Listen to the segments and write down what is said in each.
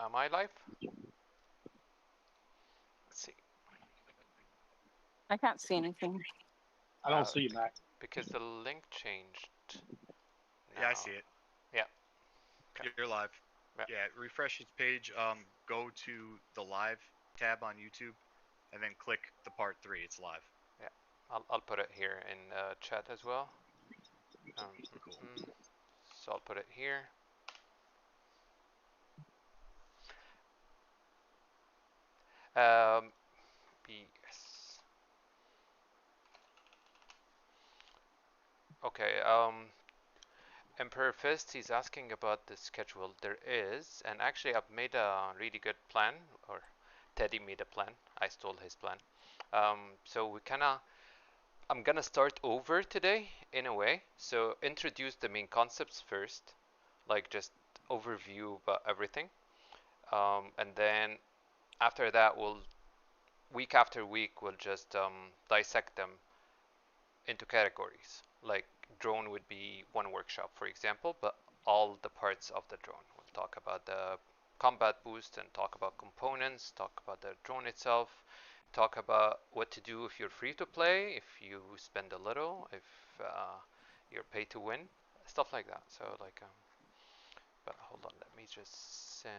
Am I live? Let's see. I can't see anything. I don't see you, Mac. Because the link changed. Yeah, I see it. Yeah. Okay. You're live. Yeah. Yeah, refresh its page. Go to the live tab on YouTube, and then click the part 3. It's live. Yeah. I'll put it here in chat as well. Cool. So I'll put it here. Yes. Okay. Emperor Fist, he's asking about the schedule. There is, and actually I've made a really good plan, or Teddy made a plan. I stole his plan. So we I'm gonna start over today in a way. So introduce the main concepts first, like just overview about everything. And then after that, week after week, we'll just dissect them into categories. Like drone would be one workshop, for example, but all the parts of the drone. We'll talk about the combat boost and talk about components, talk about the drone itself, talk about what to do if you're free to play, if you spend a little, if you're pay to win, stuff like that. So like, but hold on, let me just send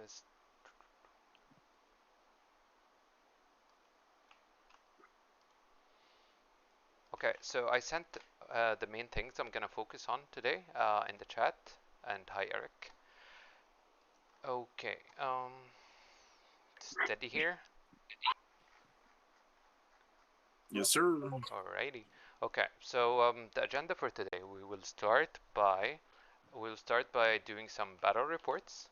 this. Okay, so I sent the main things I'm gonna focus on today in the chat. And hi, Eric. Okay, steady here. Yes, sir. Alrighty. Okay, so the agenda for today, we'll start by doing some battle reports.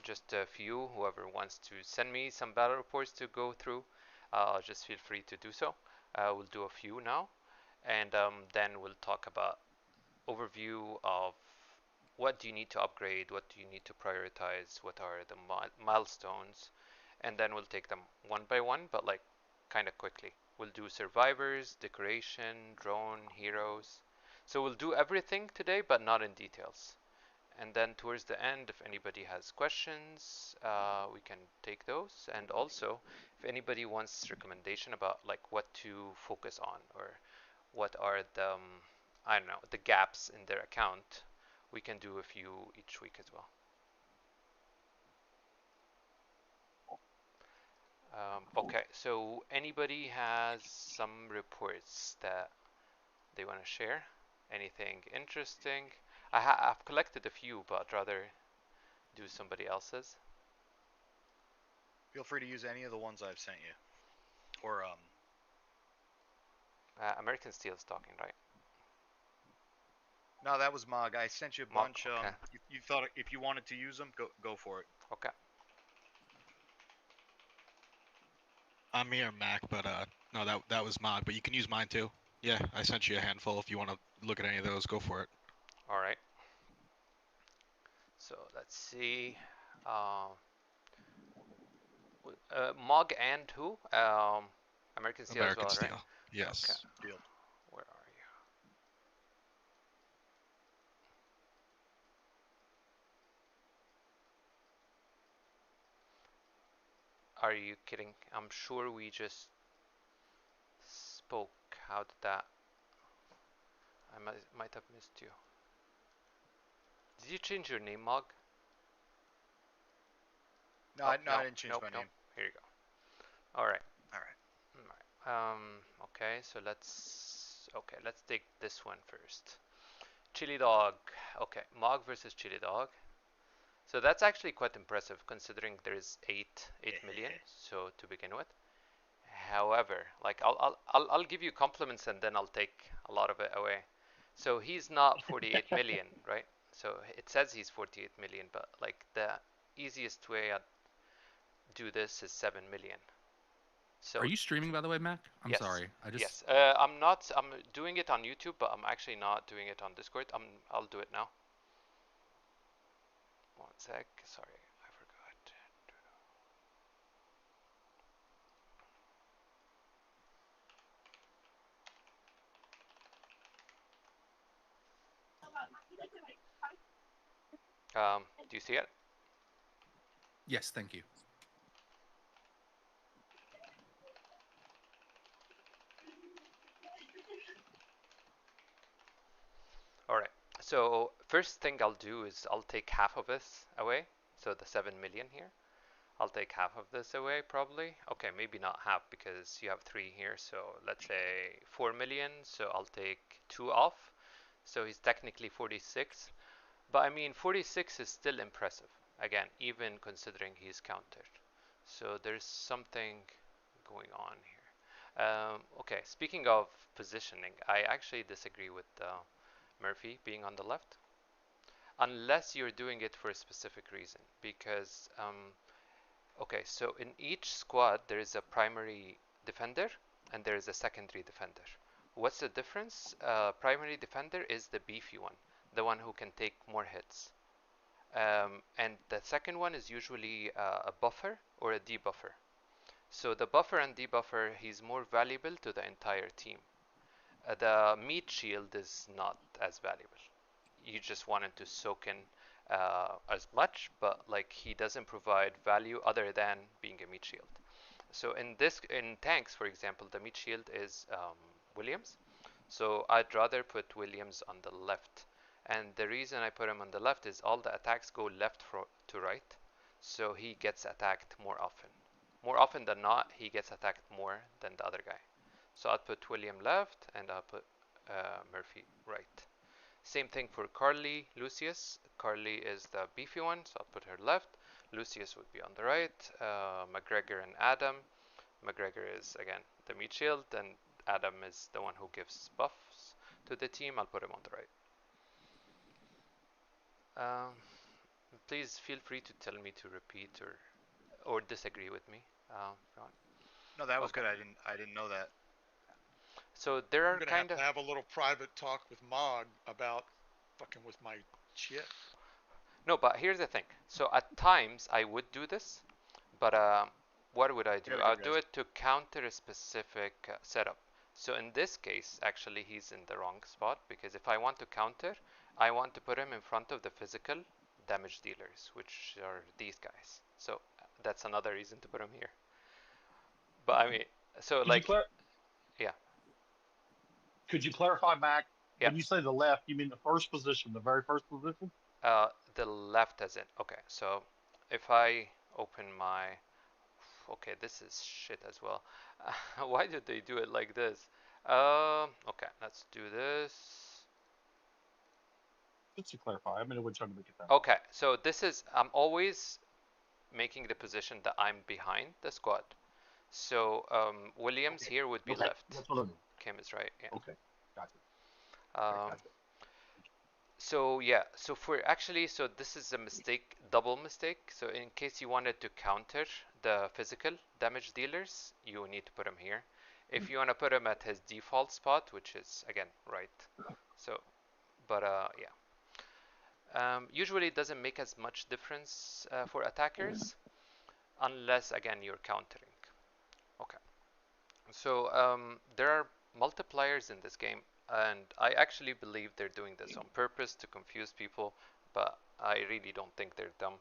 Just a few. Whoever wants to send me some battle reports to go through, just feel free to do so. We'll do a few now, and then we'll talk about overview of what do you need to upgrade, what do you need to prioritize, what are the milestones, and then we'll take them one by one, but like kind of quickly. We'll do survivors, decoration, drone, heroes. So we'll do everything today, but not in details. And then towards the end, if anybody has questions, we can take those. And also, if anybody wants recommendation about like what to focus on, or what are the I don't know, the gaps in their account, we can do a few each week as well. Okay, so anybody has some reports that they want to share? Anything interesting? I've collected a few, but I'd rather do somebody else's. Feel free to use any of the ones I've sent you. Or American Steel is talking, right? no, that was Mog. I sent you a Mog, bunch. okay. You thought if you wanted to use them, go for it. Okay. I'm here, Mac, but no, that was Mog. But you can use mine too. Yeah, I sent you a handful. If you want to look at any of those, go for it. All right. So let's see. Mog and who? American Steel American as well, Steel. right? Yes. Okay. Field. Where are you? Are you kidding? I'm sure we just spoke. How did that? I might have missed you. Did you change your name, Mog? No, Oh, I didn't change my name. Here you go. All right. All right. Okay, so let's take this one first. Chili Dog. Okay, Mog versus Chili Dog. So that's actually quite impressive considering there's 8 million. So to begin with. However, like I'll give you compliments and then I'll take a lot of it away. So he's not 48 million, right? So it says he's 48 million, but like the easiest way I'd do this is 7 million. So are you streaming, by the way, Mac? I'm yes. sorry. Yes. I'm not. I'm doing it on YouTube, but I'm actually not doing it on Discord. I'll do it now. One sec. Sorry, I forgot. Do you see it? Yes, thank you. All right. So first thing I'll do is I'll take half of this away. So the 7 million here. I'll take half of this away probably. Okay, maybe not half because you have 3 here. So let's say 4 million. So I'll take 2 off. So he's technically 46. But I mean 46 is still impressive. Again, even considering he's countered. So there's something going on here. Okay, speaking of positioning, I actually disagree with Murphy being on the left, unless you're doing it for a specific reason. Because, okay, so in each squad there is a primary defender and there is a secondary defender. What's the difference? Primary defender is the beefy one, the one who can take more hits. And the second one is usually a buffer or a debuffer. So the buffer and debuffer, he's more valuable to the entire team. The meat shield is not as valuable. You just wanted to soak in as much, but like he doesn't provide value other than being a meat shield. So in tanks, for example, the meat shield is Williams. So I'd rather put Williams on the left. And the reason I put him on the left is all the attacks go left to right. So he gets attacked more often. More often than not, he gets attacked more than the other guy. So I'll put William left and I'll put Murphy right. Same thing for Carly, Lucius. Carly is the beefy one, so I'll put her left. Lucius would be on the right. McGregor and Adam. McGregor is, again, the meat shield, and Adam is the one who gives buffs to the team. I'll put him on the right. Please feel free to tell me to repeat or disagree with me. No, that was Okay. good. I didn't know that. So there I'm are gonna kind have of to have a little private talk with Mog about fucking with my shit. no, but here's the thing. So at times I would do this, but what would I do? Gotta go, I'll do guys. it to counter a specific setup. So in this case, actually, he's in the wrong spot because if I want to counter, I want to put him in front of the physical damage dealers, which are these guys. So that's another reason to put him here. But I mean, so Could you, like, yeah, could you clarify, Mac? yeah. When you say the left, you mean the first position, the very first position? The left as in, okay, so if I open my, okay, this is shit as well. Why did they do it like this? Okay, let's do this. Just to clarify, I mean, we're trying to make it that. Okay, so this is, I'm always making the position that I'm behind the squad. So Williams Okay. here would be Okay, left. that's what I mean. Kim is right, yeah. Okay, gotcha. Okay, gotcha. So yeah, so for actually, so this is a mistake, double mistake. So in case you wanted to counter the physical damage dealers, you need to put him here. If you want to put him at his default spot, which is again right. So, but yeah. Usually it doesn't make as much difference for attackers, unless again you're countering. Okay. So there are multipliers in this game, and I actually believe they're doing this on purpose to confuse people, but I really don't think they're dumb.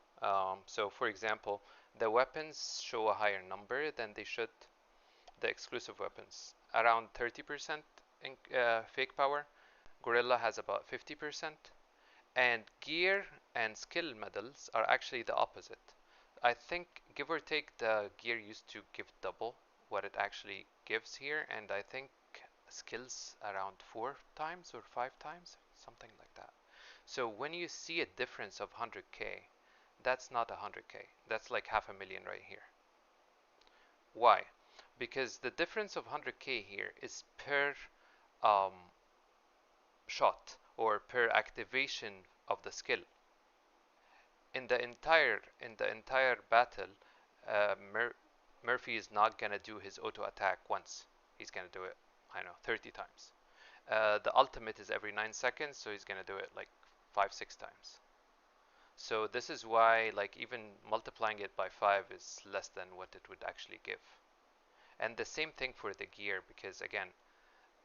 So for example, the weapons show a higher number than they should. The exclusive weapons, around 30% in fake power. Gorilla has about 50%. And gear and skill medals are actually the opposite. I think, give or take, the gear used to give double what it actually gives here, and I think skills around 4 times or 5 times, something like that. So when you see a difference of 100k, that's not 100k, that's like half a million right here. Why? Because the difference of 100k here is per um, shot or per activation of the skill. In the entire battle, Murphy is not gonna do his auto attack once. He's gonna do it, I don't know, 30 times. The ultimate is every 9 seconds, so he's gonna do it like 5-6 times. So this is why, like, even multiplying it by 5 is less than what it would actually give. And the same thing for the gear, because again,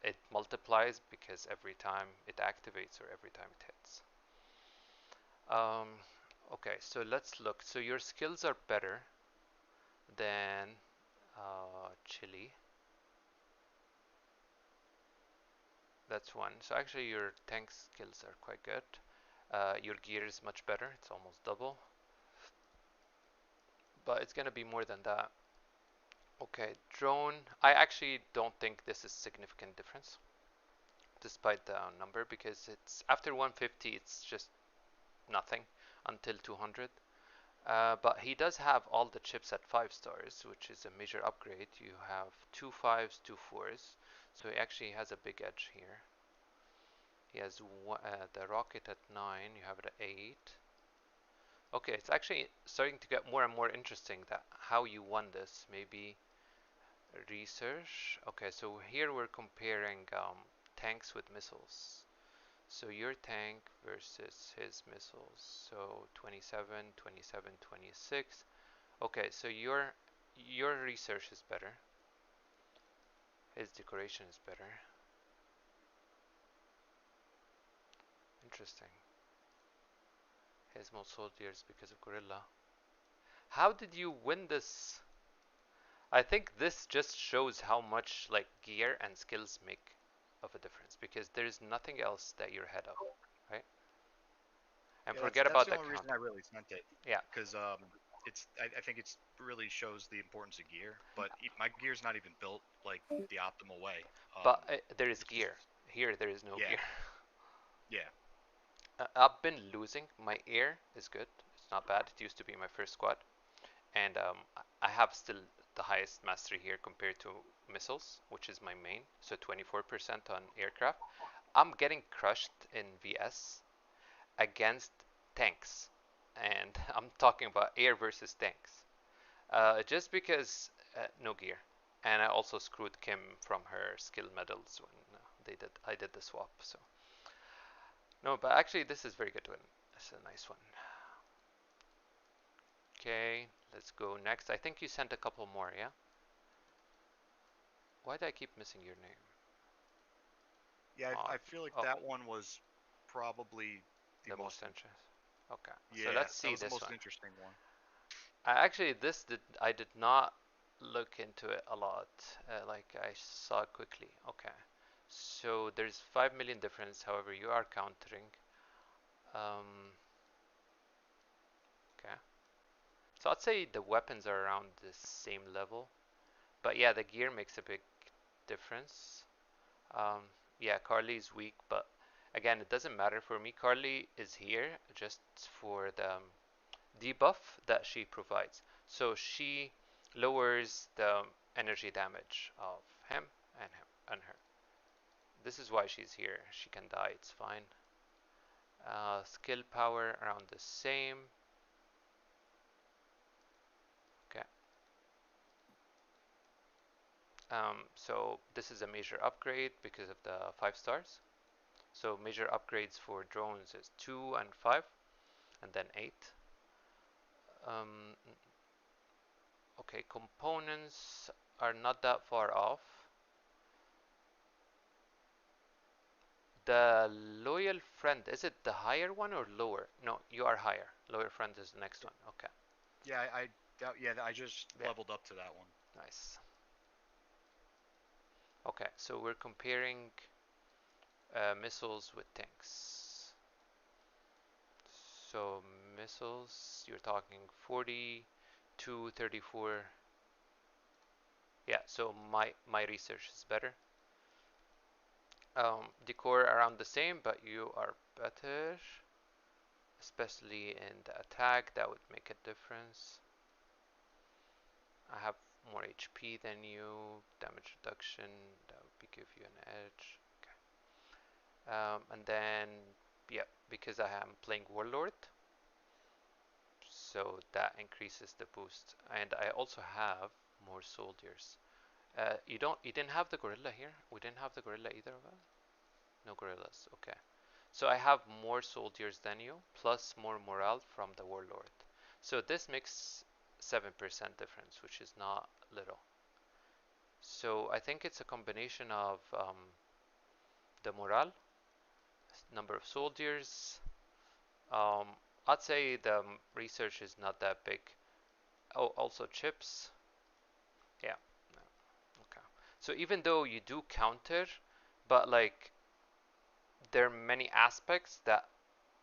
it multiplies because every time it activates or every time it hits. Okay, so let's look. So your skills are better than Chile. That's one. So actually your tank skills are quite good. Your gear is much better. It's almost double. But it's gonna be more than that. Okay, drone. I actually don't think this is significant difference, despite the number, because it's after 150, it's just nothing until 200. But he does have all the chips at 5 stars, which is a major upgrade. You have 2 5s, 2 4s, so he actually has a big edge here. He has the rocket at 9, you have it at 8. Okay, it's actually starting to get more and more interesting that how you won this. Maybe research. Okay, so here we're comparing tanks with missiles. So your tank versus his missiles. So 27, 27, 26. Okay, so your research is better. His decoration is better. Interesting. His most soldiers because of gorilla. How did you win this? I think this just shows how much like gear and skills make of a difference, because there's nothing else that you're ahead of, right? And Yeah, forget that's about the the only reason count. I really sent it. Yeah. Because I think it's really shows the importance of gear, but my gear's not even built like the optimal way. But there is It's just gear. Here there is no yeah, gear. yeah, I've been losing. My air is good. It's not bad. It used to be my first squad. And I have still the highest mastery here compared to missiles, which is my main. So 24% on aircraft. I'm getting crushed in VS against tanks. And I'm talking about air versus tanks. Just because no gear. And I also screwed Kim from her skill medals when I did the swap. So no, but actually this is very good one. It's a nice one. Okay, let's go next. I think you sent a couple more, yeah? Why do I keep missing your name? yeah. Oh, I feel like oh, that one was probably the most interesting. Okay, so yeah. let's That see was the this most one. interesting one. Actually, I did not look into it a lot. Like I saw it quickly. Okay, so there's 5 million difference. However, you are countering. Okay, so I'd say the weapons are around the same level, but yeah, the gear makes a big difference. Um, yeah, Carly is weak, but again, it doesn't matter for me. Carly is here just for the debuff that she provides. So she lowers the energy damage of him and her. This is why she's here. She can die, it's fine. Skill power around the same. Okay. So this is a major upgrade because of the 5 stars. So major upgrades for drones is 2 and 5, and then 8. Um, okay, components are not that far off. The loyal friend, is it the higher one or lower? No, you are higher. Loyal friend is the next one. Okay. Yeah, I just Yeah. leveled up to that one. Nice. Okay, so we're comparing missiles with tanks. So missiles, you're talking 40 to 34. Yeah, so my research is better. Decor around the same, but you are better, especially in the attack. That would make a difference. I have more HP than you. Damage reduction, that would give you an edge. Okay. And then, yeah, because I am playing Warlord, so that increases the boost. And I also have more soldiers. You didn't have the gorilla here? We didn't have the gorilla either of us? No gorillas, okay. So I have more soldiers than you, plus more morale from the warlord. So this makes 7% difference, which is not little. So I think it's a combination of the morale, number of soldiers, I'd say the research is not that big. Oh, also chips. Yeah. No. Okay. So even though you do counter, but like there are many aspects that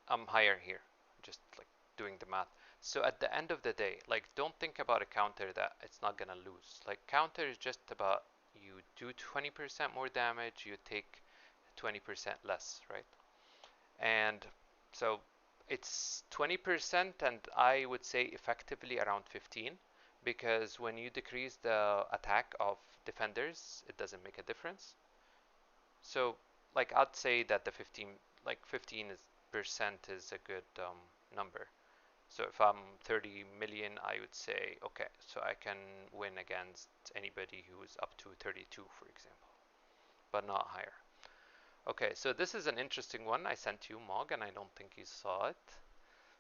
I'm higher here. Just like doing the math. So at the end of the day, like don't think about a counter that it's not gonna lose. Like counter is just about you do 20% more damage, you take 20% less, right? And so it's 20% and I would say effectively around 15 because when you decrease the attack of defenders, it doesn't make a difference. So like I'd say that the 15 is percent is a good number. So if I'm 30 million, I would say okay, so I can win against anybody who's up to 32, for example, but not higher. Okay, so this is an interesting one I sent you, Mog, and I don't think you saw it.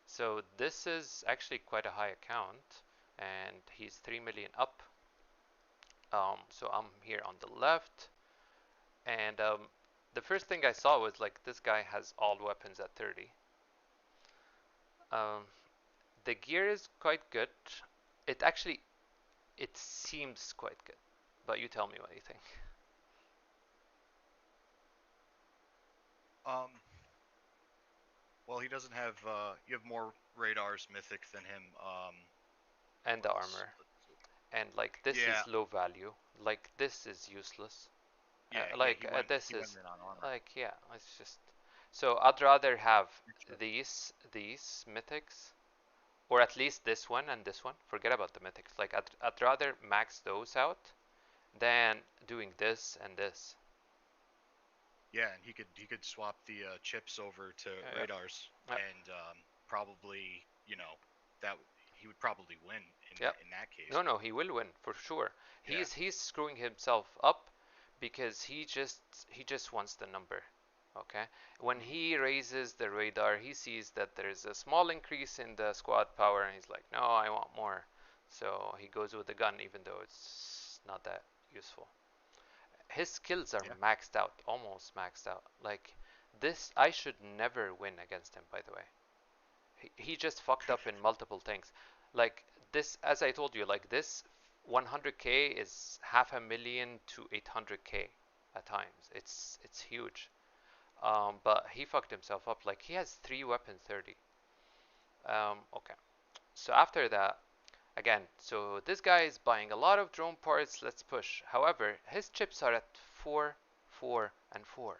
So this is actually quite a high account, and he's 3 million up. So I'm here on the left, and the first thing I saw was like this guy has all weapons at 30. Um, the gear is quite good. It actually, it seems quite good, but you tell me what you think. Um, well, he doesn't have. You have more radars mythic than him. And the What else? armor, and like this Yeah, is low value. Like this is useless. yeah, yeah. Like this He went is in on armor. like yeah, it's just so I'd rather have Extra. these mythics or at least this one and this one. Forget about the mythics. Like I'd rather max those out than doing this and this. Yeah, and he could swap the chips over to Yeah, radars, yeah, and probably that he would probably win yeah. in that case. No, no, he will win for sure. Yeah, He's screwing himself up because he just wants the number. Okay. When Mhm. he raises the radar, he sees that there's a small increase in the squad power, and he's like, "No, I want more." So he goes with the gun, even though it's not that useful. His skills are Yeah. maxed out, almost maxed out. Like this, I should never win against him. By the way, he just fucked up in multiple things. Like this, as I told you, like this 100k is half a million to 800k at times. It's huge. But he fucked himself up. Like he has 3 weapon 30. Okay. So after that, again, so this guy is buying a lot of drone parts. Let's push. However, his chips are at 4, 4, and 4.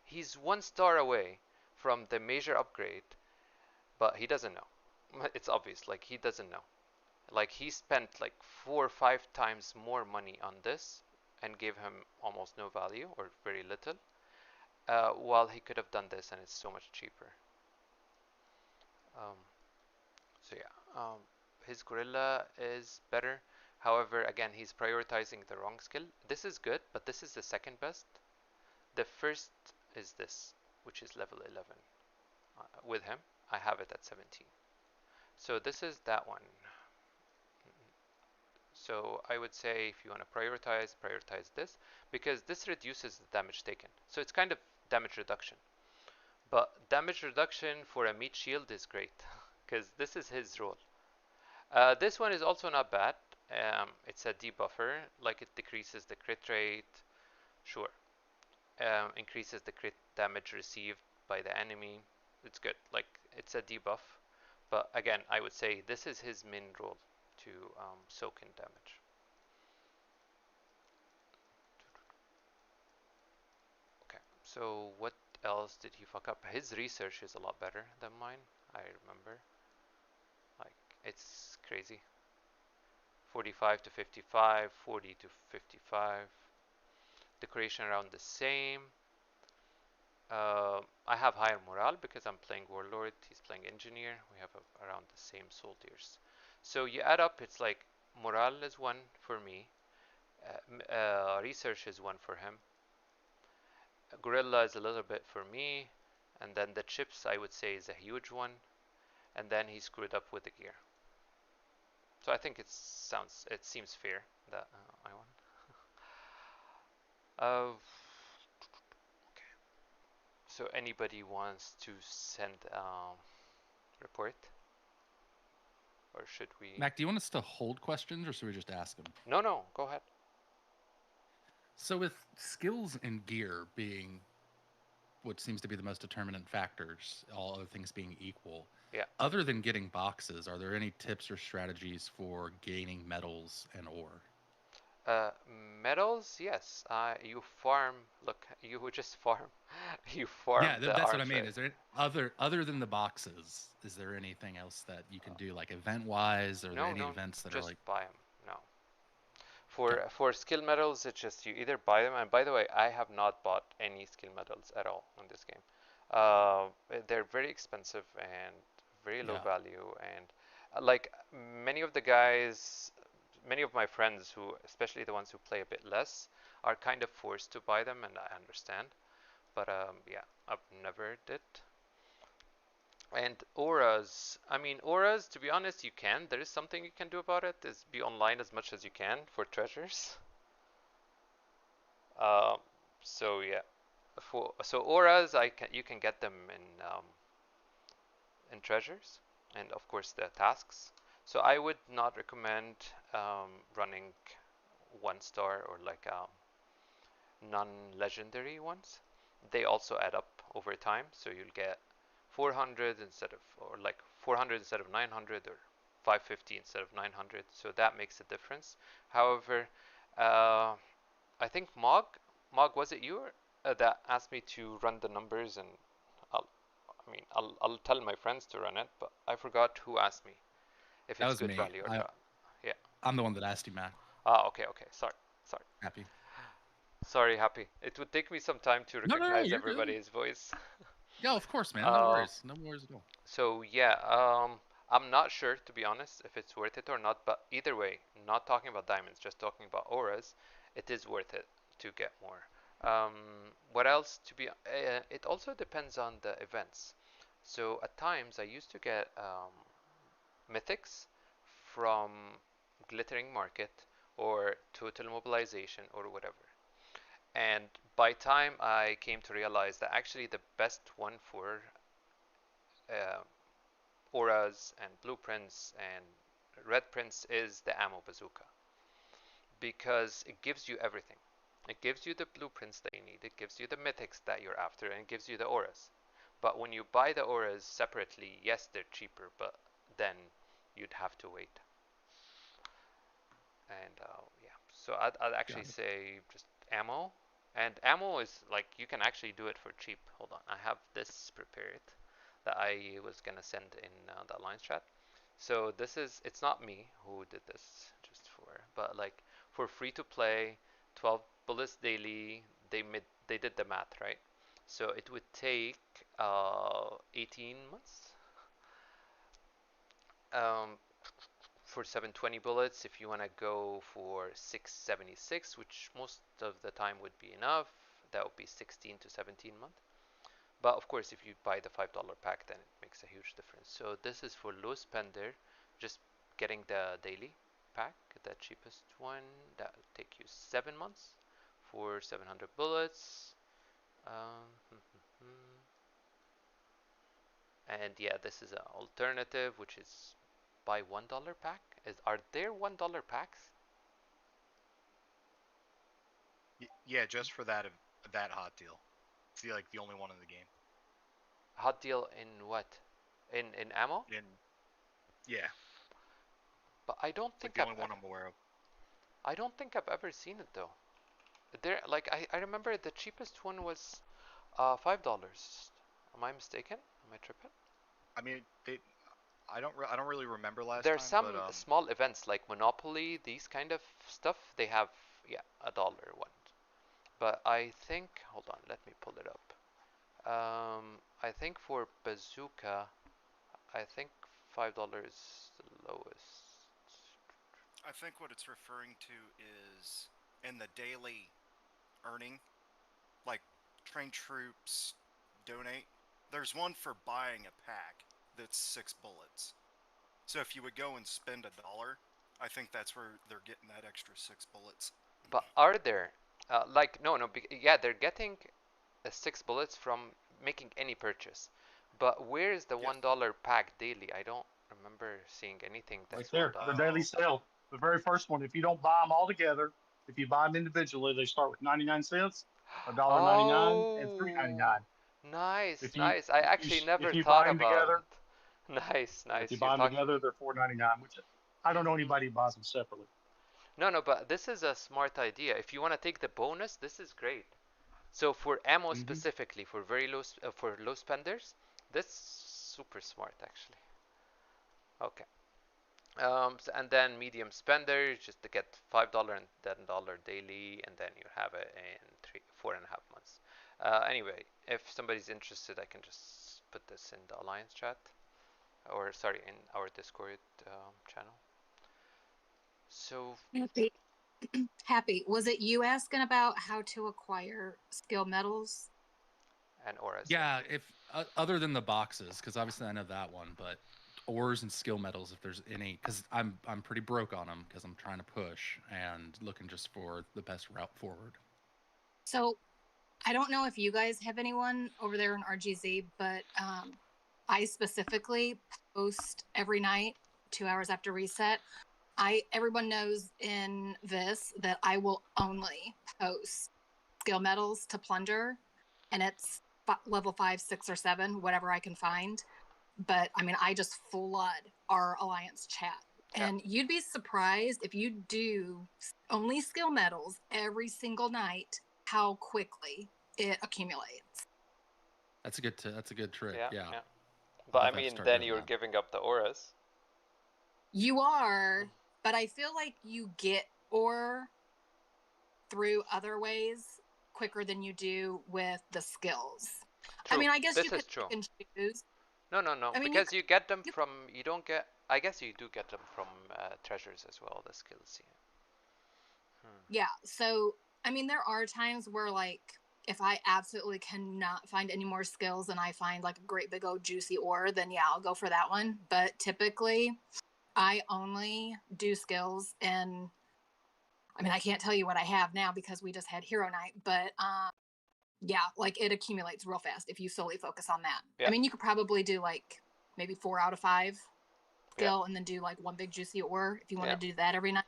He's 1 star away from the major upgrade, but he doesn't know. It's obvious. Like he doesn't know. Like he spent like 4 or 5 times more money on this and gave him almost no value or very little, while he could have done this and it's so much cheaper. Um, so yeah, his gorilla is better. However, again, he's prioritizing the wrong skill. This is good, but this is the second best. The first is this, which is level 11. With him, I have it at 17. So this is that one. So I would say if you want to prioritize this because this reduces the damage taken. So it's kind of damage reduction. But damage reduction for a meat shield is great because this is his role. This one is also not bad. It's a debuffer, like it decreases the crit rate, sure. Increases the crit damage received by the enemy. It's good. Like it's a debuff. But again, I would say this is his main role to soak in damage. Okay, so what else did he fuck up? His research is a lot better than mine, I remember. Like, it's crazy. 45 to 55, 40 to 55. Decoration around the same. I have higher morale because I'm playing Warlord, he's playing Engineer. We have around the same soldiers. So you add up, it's like morale is 1 for me, research is 1 for him, Gorilla is a little bit for me, and then the chips I would say is a huge one, and then he screwed up with the gear. So I think it seems fair that I won. Okay. So anybody wants to send report? Or should we? Mac, do you want us to hold questions or should we just ask them? No, go ahead. So with skills and gear being what seems to be the most determinant factors, all other things being equal, Yeah. other than getting boxes, are there any tips or strategies for gaining metals and ore? Metals, yes. You farm. Look, you would just farm. You farm Yeah, the that's what I arms, mean. right? Is there other than the boxes? Is there anything else that you can do, like event wise? Are there any No, events that are just like? buy them. No. Okay. For skill medals, it's just you either buy them. And by the way, I have not bought any skill medals at all in this game. They're very expensive and very low Yeah. value. And like many of the guys, many of my friends who, especially the ones who play a bit less, are kind of forced to buy them, and I understand. But yeah, I've never did. And auras, I mean auras, to be honest, you can. There is something you can do about it, is be online as much as you can for treasures. Um, so yeah, so auras, you can get them in treasures, and of course the tasks. So I would not recommend running 1 star or like non-legendary ones. They also add up over time, so you'll get 400 instead of, or like 400 instead of 900, or 550 instead of 900. So that makes a difference. However, I think Mog, was it you that asked me to run the numbers, and I'll, I'll tell my friends to run it, but I forgot who asked me if That it's was good me. value or not. Yeah. I'm the one that asked you, Mac. Ah, okay. Sorry. Happy. Sorry, Happy. It would take me some time to No, recognize you're good. everybody's voice. Yeah, of course, man. Uh, No worries at all. So yeah, I'm not sure to be honest if it's worth it or not. But either way, not talking about diamonds, just talking about auras, it is worth it to get more. What else to be? It also depends on the events. So at times I used to get mythics from glittering market or total mobilization or whatever. And by time I came to realize that actually the best one for uh, auras and blueprints and red prints is the ammo bazooka, because it gives you everything. It gives you the blueprints that you need, it gives you the mythics that you're after, and it gives you the auras. But when you buy the auras separately, yes, they're cheaper, but then you'd have to wait. And yeah, so I'd actually say just ammo. And ammo is like, you can actually do it for cheap. Hold on, I have this prepared that I was gonna send in the Alliance chat. So this is, it's not me who did this, just for, but like for free to play, 12 bullets daily, they did the math, right? So it would take 18 months um, for 720 bullets. If you want to go for 676, which most of the time would be enough, that would be 16 to 17 months. But of course, if you buy the $5 pack, then it makes a huge difference. So this is for low spender, just getting the daily pack, the cheapest one. That will take you 7 months for 700 bullets. And yeah, this is an alternative, which is buy $1 pack. Are there $1 packs? Yeah, just for that hot deal. It's like the only one in the game. Hot deal in what? In ammo? Yeah. But I don't It's think like the only one I'm aware of. I don't think I've ever seen it though. There, like I remember the cheapest one was $5. Am I mistaken? Am I tripping? I mean, I don't really remember last There's time, some but small events like Monopoly, these kind of stuff. They have, yeah, $1 one. But I think, hold on, let me pull it up. I think for bazooka, I think $5 is the lowest. I think what it's referring to is in the daily earning, like trained troops donate. There's one for buying a pack that's 6 bullets. So if you would go and spend $1, I think that's where they're getting that extra 6 bullets. But are there, like, no, yeah, they're getting 6 bullets from making any purchase. But where is the Yes. $1 pack daily? I don't remember seeing anything Right that's there, $1. the daily sale, the very first one. If you don't buy them all together, if you buy them individually, they start with 99 cents, $1.99, and Oh, $3.99. nice, If you nice. I if you actually never if you thought buy them about together, it. Nice, if you nice. You're buy them talking. together, they're $4.99. Which I don't know anybody who buys them separately. No, no, but this is a smart idea. If you want to take the bonus, this is great. So for ammo Hmm. specifically, for very low, for low spenders, this super smart actually. Okay. And then medium spenders just to get $5 and $10 daily, and then you have it in 4.5 months. Anyway, if somebody's interested, I can just put this in the Alliance chat, or sorry, in our Discord channel. So Happy. Happy. Was it you asking about how to acquire skill medals? and auras. Yeah, if other than the boxes, because obviously I know that one, but ores and skill medals, if there's any, because I'm pretty broke on them because I'm trying to push and looking just for the best route forward. So I don't know if you guys have anyone over there in RGZ, but I specifically post every night, 2 hours after reset. Everyone knows in this that I will only post skill medals to plunder, and it's level 5, 6, or 7, whatever I can find. But I mean, I just flood our Alliance chat. Yeah. And you'd be surprised if you do only skill medals every single night, how quickly it accumulates. That's a good trick. Yeah, Yeah. yeah. I'll But I definitely have to mean, start then doing you're that. giving up the auras. You are, but I feel like you get ore through other ways quicker than you do with the skills. True. I mean, I guess This you could is true. pick and choose. No, no, no. I mean, Because you get them from. You don't get. I guess you do get them from treasures as well. The skills. Yeah. yeah. So, I mean, there are times where, like, if I absolutely cannot find any more skills and I find like a great big old juicy ore, then yeah, I'll go for that one. But typically, I only do skills, and I mean, I can't tell you what I have now because we just had Hero Night, but yeah, like it accumulates real fast if you solely focus on that. Yeah. I mean, you could probably do like maybe 4 out of 5 skill, Yeah. and then do like one big juicy ore if you want Yeah. to do that every night.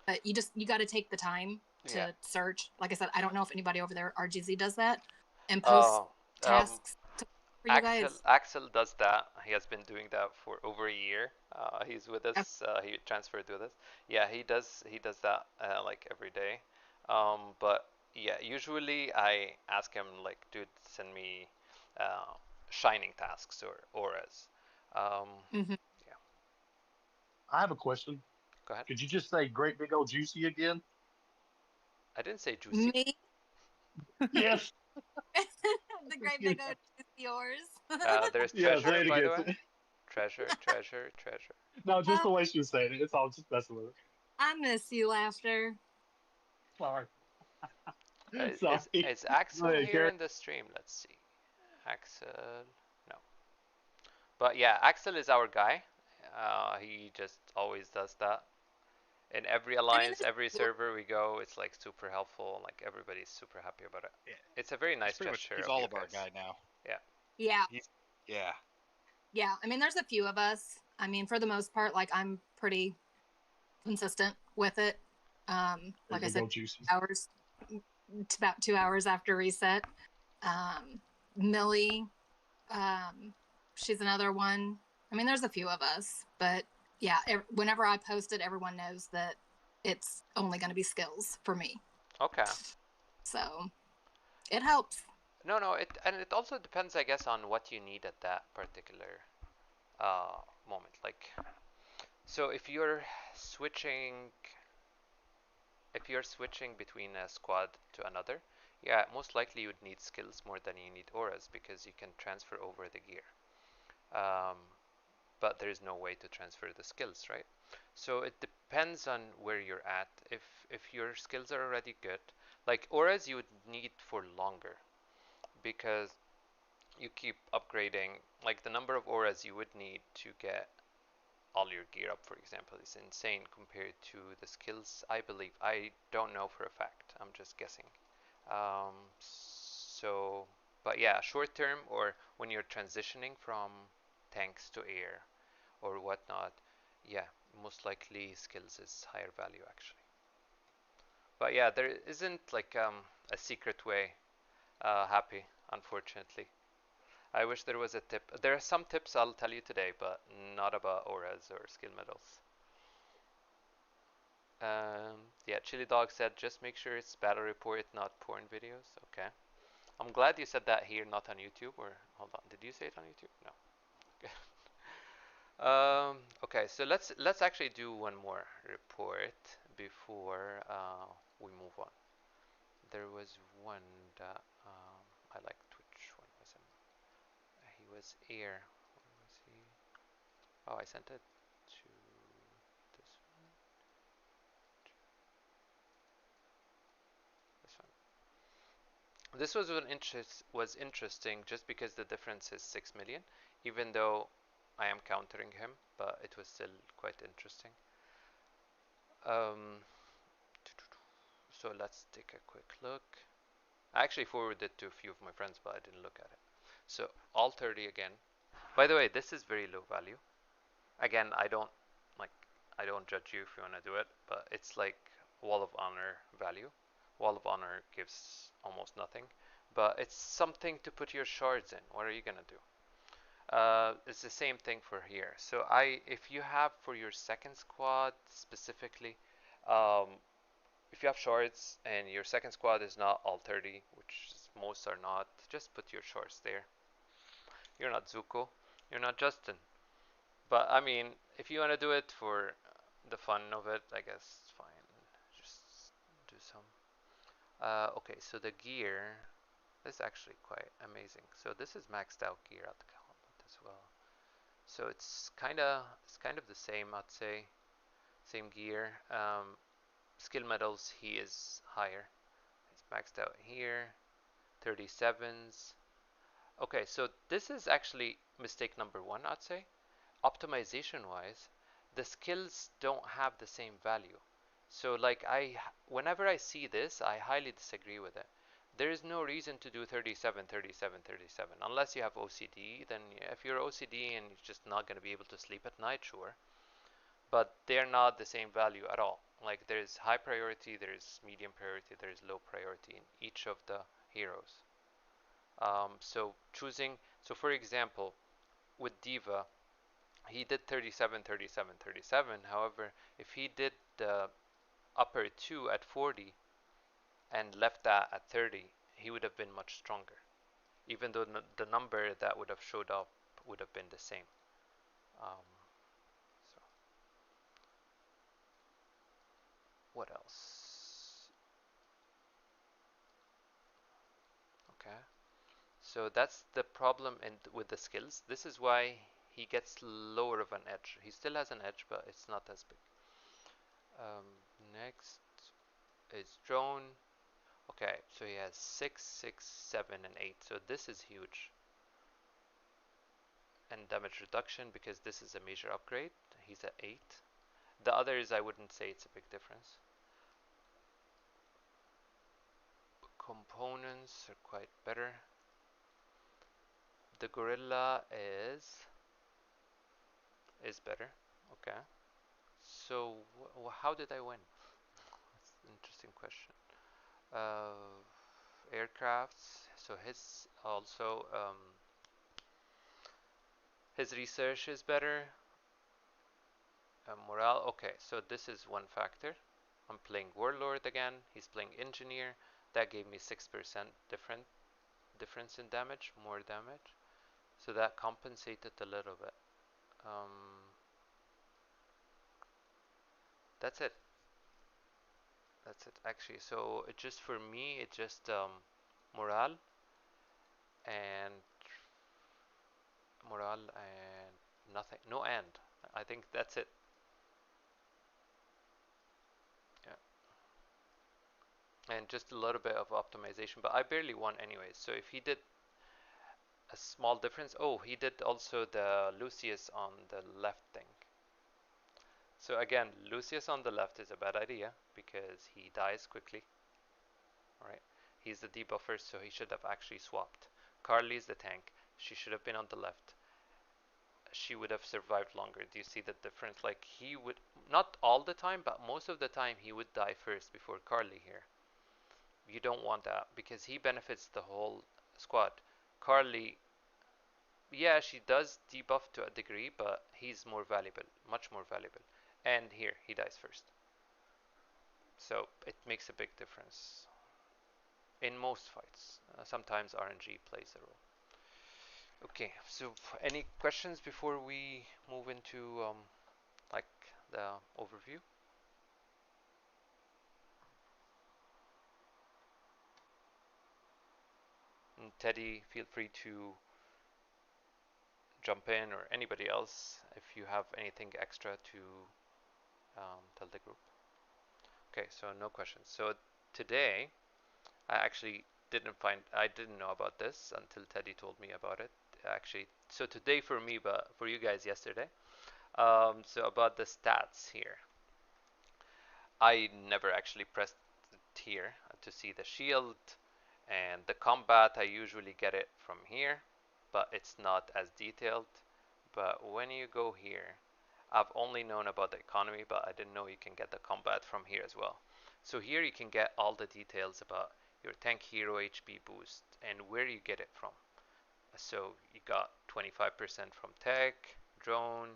But you got to take the time to Yeah. search. Like I said, I don't know if anybody over there at RGZ does that and post tasks for you guys. Axel does that. He has been doing that for over a year. He's with Okay. us. He transferred with us. Yeah, he does. He does that like every day. But yeah, usually I ask him like, dude, send me shining tasks or auras. Mhm. Yeah. I have a question. Go ahead. Could you just say "great big old juicy" again? I didn't say juicy. Me, Yes. the great big old is yours. There's Yeah, say treasure, it by again. the way. Treasure, treasure, treasure. No, just the way she was saying it. It's all just messing with I miss you, laughter. it. Sorry. Is, Sorry. is Axel Go ahead, here Gary. in the stream? Let's see. Axel, no. But yeah, Axel is our guy. He just always does that. In every I mean, alliance, every server we go, it's like super helpful. Like everybody's super happy about it. Yeah. It's a very nice Pretty much, gesture he's of all you of our guys. guy now. yeah, Yeah. yeah. I mean, there's a few of us. I mean, for the most part, like I'm pretty consistent with it. Great Like I big said, old juicy. hours, it's about 2 hours after reset. Millie, she's another one. I mean, there's a few of us, but yeah, whenever I post it, everyone knows that it's only going to be skills for me. Okay. So it helps. No, no. It also depends, I guess, on what you need at that particular moment. Like, so if you're switching between a squad to another, yeah, most likely you would need skills more than you need auras because you can transfer over the gear. Um, but there's no way to transfer the skills, right? So it depends on where you're at. If your skills are already good, like auras, you would need for longer because you keep upgrading. Like the number of auras you would need to get all your gear up, for example, is insane compared to the skills. I believe. I don't know for a fact. I'm just guessing. So But yeah, short term or when you're transitioning from tanks to air or whatnot, yeah, most likely skills is higher value actually. But yeah, there isn't like a secret way. Happy, unfortunately. I wish there was a tip. There are some tips I'll tell you today, but not about auras or skill medals. Yeah, Chili Dog said just make sure it's battle report, not porn videos. Okay. I'm glad you said that here, not on YouTube. Or hold on, did you say it on YouTube? No. Okay, so let's actually do one more report before we move on. There was one that I liked. Which one was him? He was air. Where was he? Oh, I sent it to this one. This one. This was interesting just because the difference is 6 million, even though I am countering him, but it was still quite interesting. So let's take a quick look. I actually forwarded it to a few of my friends, but I didn't look at it. So all 30 again. By the way, this is very low value. Again, I don't judge you if you want to do it, but it's like Wall of Honor value. Wall of Honor gives almost nothing, but it's something to put your shards in. What are you gonna do? It's the same thing for here. So if you have for your second squad specifically, if you have shards and your second squad is not all 30, which most are not, just put your shards there. You're not Zuko, you're not Justin. But I mean, if you want to do it for the fun of it, I guess it's fine. Just do some. Okay, so the gear is actually quite amazing. So this is maxed out gear at the combat as well. So it's kind of the same, I'd say. Same gear. Skill medals, he is higher. He's maxed out here. 37s. Okay, so this is actually mistake number one, I'd say. Optimization wise, the skills don't have the same value. So like whenever I see this, I highly disagree with it. There is no reason to do 37, 37, 37. Unless you have OCD, then if you're OCD and you're just not going to be able to sleep at night, sure. But they're not the same value at all. Like there's high priority, there's medium priority, there's low priority in each of the heroes. So for example, with Diva, he did 37, 37, 37. However, if he did the upper two at 40 and left that at 30, he would have been much stronger. Even though the number that would have showed up would have been the same. So what else? Okay. So that's the problem with the skills. This is why he gets lower of an edge. He still has an edge, but it's not as big. Next is drone. Okay, so he has 6, 6, 7, and 8. So this is huge. And damage reduction, because this is a major upgrade. He's at 8. The others, I wouldn't say it's a big difference. Components are quite better. The gorilla is better. Okay. So how did I win? That's an interesting question. Aircrafts. So his also his research is better. Morale. Okay, so this is one factor. I'm playing Warlord again. He's playing Engineer. That gave me 6% difference in damage, more damage. So that compensated a little bit. That's it. That's it actually. So it just for me, it just morale and morale and nothing. No and. I think that's it. Yeah. And just a little bit of optimization, but I barely won anyways. So if he did a small difference, oh, he did also the Lucius on the left thing. So again, Lucius on the left is a bad idea because he dies quickly. Alright, he's the debuffer, so he should have actually swapped. Carly's the tank. She should have been on the left. She would have survived longer. Do you see the difference? Like, he would, not all the time, but most of the time he would die first before Carly here. You don't want that because he benefits the whole squad. Carly, yeah, she does debuff to a degree, but he's more valuable, much more valuable. And here, he dies first. So it makes a big difference in most fights. Sometimes RNG plays a role. Okay, so any questions before we move into like the overview? And Teddy, feel free to jump in, or anybody else if you have anything extra to tell the group. Okay, so no questions. So today, I didn't know about this until Teddy told me about it. Actually, so today for me, but for you guys yesterday. So about the stats here. I never actually pressed it here to see the shield and the combat. I usually get it from here, but it's not as detailed. But when you go here, I've only known about the economy, but I didn't know you can get the combat from here as well. So here you can get all the details about your tank hero HP boost and where you get it from. So you got 25% from tech, drone,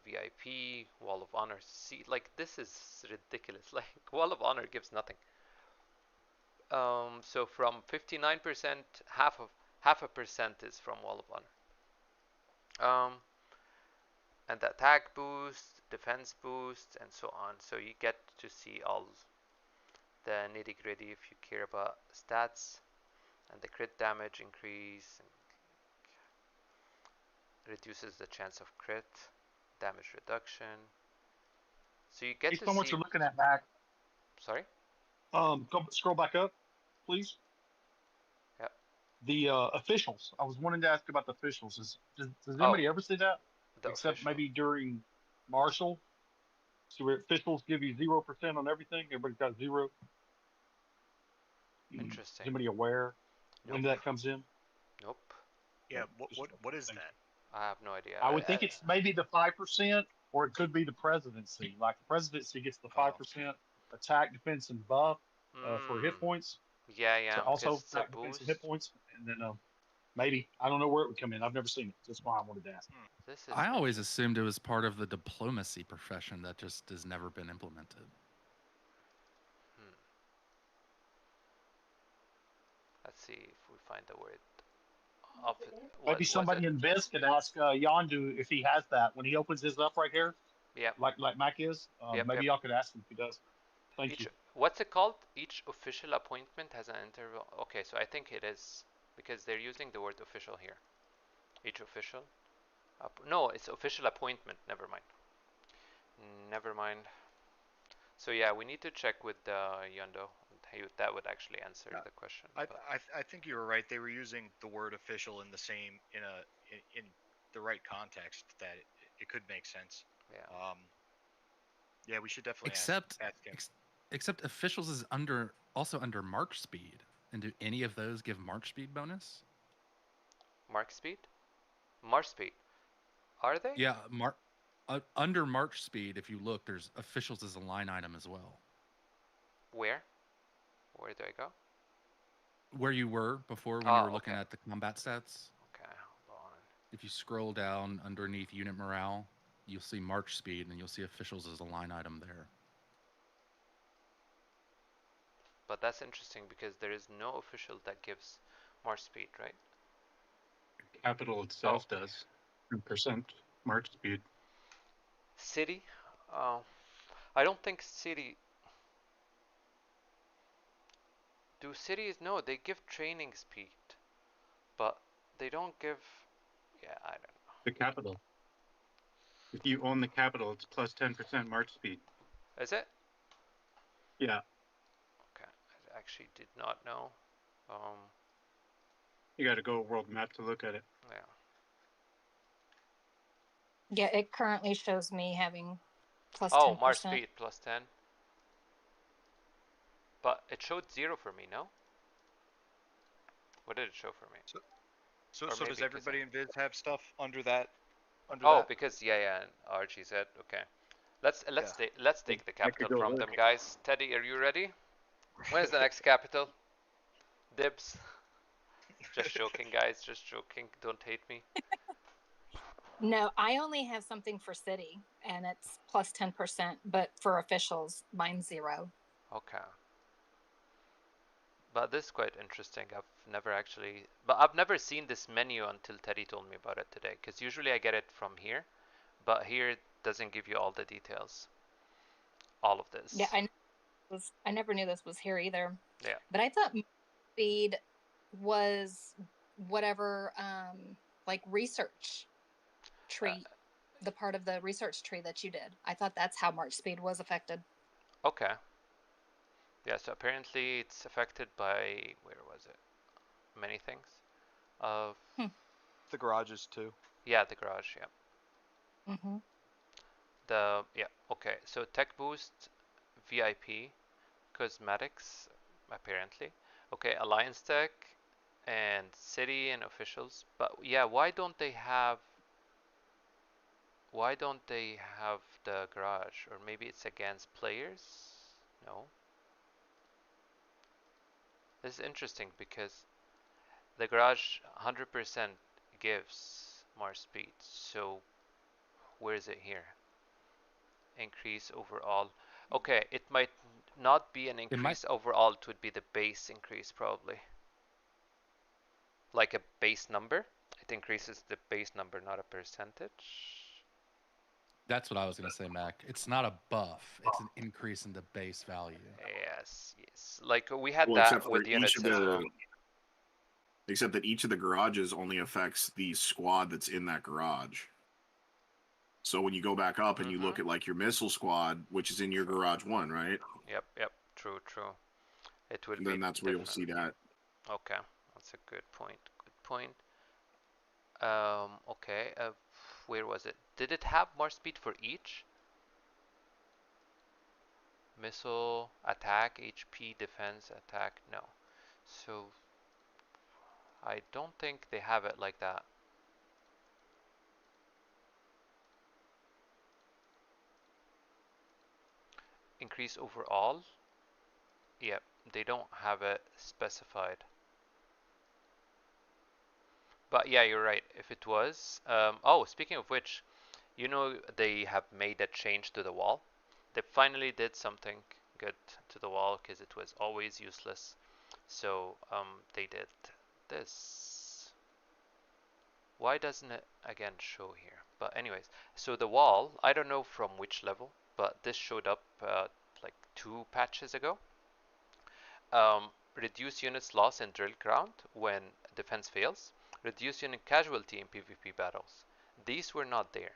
VIP, Wall of Honor. See, like, this is ridiculous. Like, Wall of Honor gives nothing. So from 59%, half a percent is from Wall of Honor. And the attack boost, defense boost, and so on. So you get to see all the nitty gritty if you care about stats, and the crit damage increase, and reduces the chance of crit, damage reduction. So you get Based to on what see. you're looking at, Mac, Sorry. scroll back up, please. Yeah. The officials. I was wanting to ask about the officials. Does Oh, anybody ever see that? the Except official. maybe during Marshall. See where officials give you 0% on everything. Everybody's got 0. Is Interesting. anybody aware when Nope. that comes in? Nope. Yeah. Just What is thank that? you. I have no idea. I would think it's maybe the 5%, or it could be the presidency. Like the presidency gets the 5% attack, defense, and buff for hit points. Yeah, So yeah, also because it's a attack, defense, and boost. hit points, and then maybe I don't know where it would come in. I've never seen it. That's why I wanted to ask. This is I always assumed it was part of the diplomacy profession that just has never been implemented. Let's see if we find the word. Maybe somebody in Biz could ask Yondu if he has that when he opens his up right here. Yeah. Like Mac is. Maybe y'all could ask him if he does. Thank you. What's it called? Each official appointment has an interval. Okay, so I think it is because they're using the word official here. Each official. No, it's official appointment. Never mind. Never mind. So yeah, we need to check with Yondo. That would actually answer the question. I think you were right. They were using the word official in the same in the right context that it could make sense. Yeah. Yeah, we should definitely Except ask him. except officials is also under march speed. And do any of those give march speed bonus? Mark speed? March speed. Are they? Yeah, under march speed, if you look, there's officials as a line item as well. Where? Where do I go? Where you were before when you were looking at the combat stats. Okay, hold on. If you scroll down underneath unit morale, you'll see march speed, and you'll see officials as a line item there. But that's interesting because there is no official that gives march speed, right? Capital itself does. Percent march speed. City? I don't think city. Do cities? No, they give training speed, but they don't give. Yeah, I don't know. The capital. If you own the capital, it's plus 10% march speed. Is it? Yeah. Okay, I actually did not know. You got to go world map to look at it. Yeah. Yeah, it currently shows me having plus 10%. Oh, march speed plus 10. But it showed 0 for me, no? What did it show for me? So Or does maybe 'cause everybody in Viz have stuff under that? Under Oh, that? because yeah, Archie said okay. Let's let's take the I could capital go from look. them, guys. Teddy, are you ready? Where's the next capital? Dibs. Just joking, guys. Just joking. Don't hate me. No, I only have something for city, and it's plus 10%. But for officials, mine's 0. Okay. But this is quite interesting. I've never seen this menu until Teddy told me about it today. Because usually I get it from here, but here it doesn't give you all the details. All of this. Yeah, I never knew this was here either. Yeah. But I thought speed was whatever like research tree, the part of the research tree that you did. I thought that's how March speed was affected. Okay. Yeah, so apparently it's affected by, where was it? Many things. The garages too. Yeah, the garage, yeah. Mm-hmm. Okay, so tech boost, VIP, cosmetics, apparently. Okay, alliance tech, and city and officials. But yeah, why don't they have the garage? Or maybe it's against players? No. This is interesting because the garage 100% gives more speed. So where is it here? Increase overall. Okay, it might not be an increase overall. It would be the base increase probably. Like a base number. It increases the base number, not a percentage. That's what I was going to say, Mac. It's not a buff. It's an increase in the base value. Yes. Like we had Well, that except for with units as well. Except that each of the garages only affects the squad that's in that garage. So when you go back up and you look at like your missile squad, which is in your garage 1, right? Yep. True. It would And be then that's where different. you'll see that. Okay, that's a good point. Okay. Where was it? Did it have more speed for each? Missile, attack, HP, defense, attack. No. So I don't think they have it like that. Increase overall? Yep, they don't have it specified. But yeah, you're right. If it was, oh, speaking of which, you know they have made a change to the wall. They finally did something good to the wall because it was always useless. So they did this. Why doesn't it again show here? But anyways, so the wall, I don't know from which level, but this showed up like 2 patches ago. Reduce units loss in drill ground when defense fails. Reduce unit casualty in PvP battles. These were not there.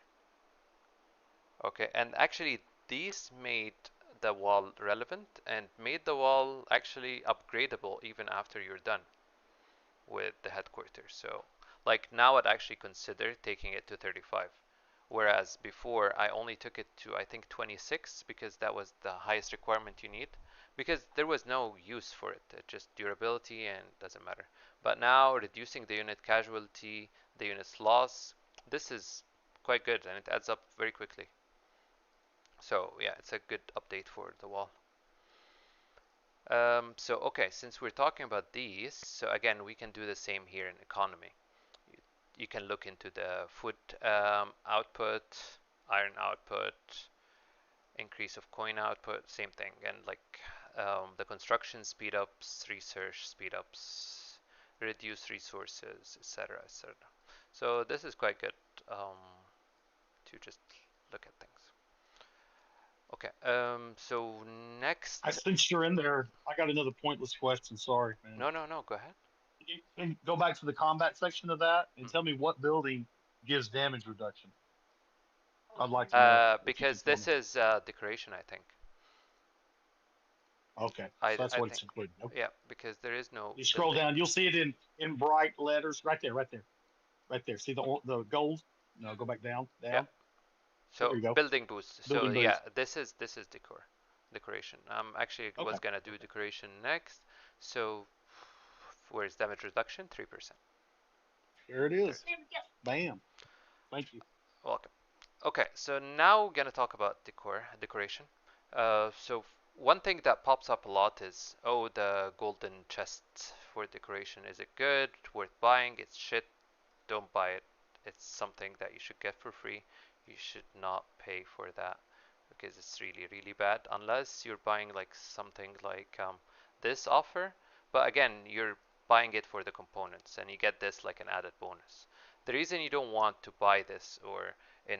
Okay, and actually these made the wall relevant and made the wall actually upgradable even after you're done with the headquarters. So like now I'd actually consider taking it to 35. Whereas before I only took it to I think 26 because that was the highest requirement you need, because there was no use for it, just durability and doesn't matter. But now reducing the unit casualty, the unit's loss, this is quite good and it adds up very quickly. So yeah, it's a good update for the wall. So okay, since we're talking about these, so again we can do the same here in economy. You can look into the food output, iron output, increase of coin output, same thing, and like the construction speed ups, research speed ups, reduce resources, etc., etc. So this is quite good to just look at things. Okay, so next. Since you're in there, I got another pointless question. Sorry, man. No, go ahead. Can you go back to the combat section of that and tell me what building gives damage reduction? I'd like to know. Because this is decoration, I think. Okay, so that's what it's included. Okay. Yeah, because there is no. You scroll down, you'll see it in bright letters right there. See the gold? No, go back down. Yeah. So building boost. Building boost. Yeah, this is decoration. Actually was gonna do decoration next. So Whereas damage reduction, 3%. There it is. Bam. Thank you. Welcome. Okay, so now we're gonna talk about decoration. So one thing that pops up a lot is, oh, the golden chest for decoration. Is it good? Worth buying? It's shit. Don't buy it. It's something that you should get for free. You should not pay for that because it's really, really bad. Unless you're buying like something like this offer. But again, you're buying it for the components and you get this like an added bonus. The reason you don't want to buy this, or in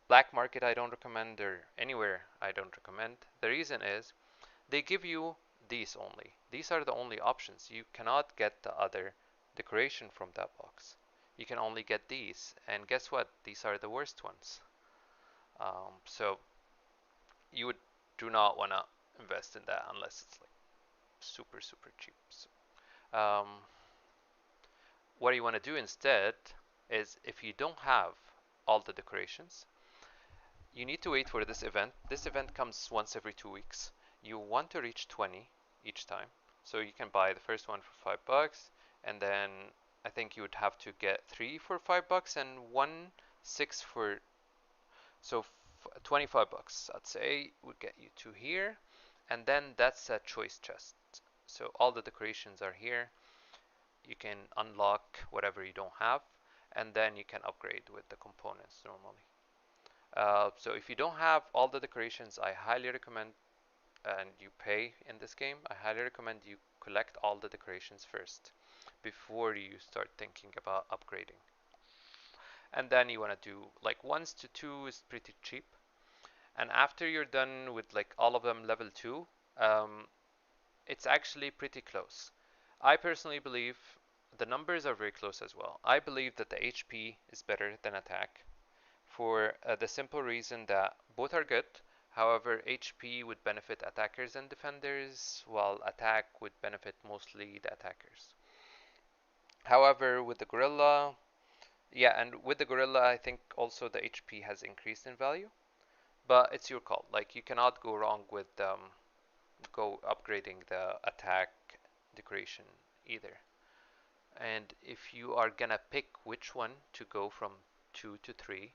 black market I don't recommend, or anywhere I don't recommend, the reason is they give you these only. These are the only options. You cannot get the other decoration from that box. You can only get these, and guess what? These are the worst ones. So you would do not want to invest in that unless it's like super, super cheap. So, what you want to do instead is, if you don't have all the decorations, you need to wait for this event. This event comes once every 2 weeks. You want to reach 20 each time. So you can buy the first one for $5, and then I think you would have to get 3 for $5 and 6 for, so $25 I'd say would get you to here, and then that's a choice chest. So all the decorations are here. You can unlock whatever you don't have, and then you can upgrade with the components normally. So if you don't have all the decorations, I highly recommend, and you pay in this game, I highly recommend you collect all the decorations first before you start thinking about upgrading. And then you want to do like 1 to 2 is pretty cheap, and after you're done with like all of them level 2, it's actually pretty close. I personally believe the numbers are very close as well. I believe that the HP is better than attack, for the simple reason that both are good. However, HP would benefit attackers and defenders, while attack would benefit mostly the attackers. However, with the gorilla, yeah, and with the gorilla, I think also the HP has increased in value, but it's your call. Like, you cannot go wrong with go upgrading the attack decoration either. And if you are gonna pick which one to go from 2 to 3,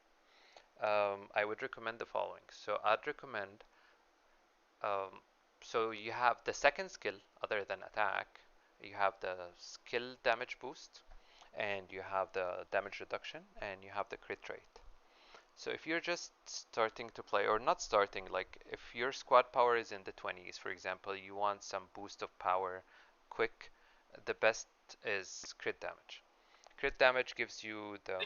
I would recommend the following. So I'd recommend, so you have the second skill other than attack. You have the skill damage boost, and you have the damage reduction, and you have the crit rate. So if you're just starting to play, or not starting, like if your squad power is in the 20s, for example, you want some boost of power quick, the best is crit damage. Crit damage gives you the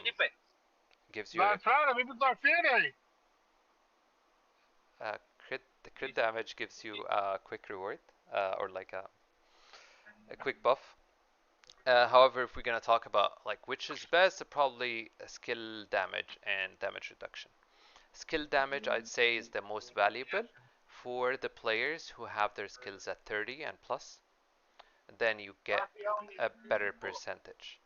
the crit damage gives you a quick reward, or like a quick buff. However, if we're gonna talk about like which is best, probably skill damage and damage reduction. Skill damage, I'd say, is the most valuable for the players who have their skills at 30 and plus. Then you get a better percentage.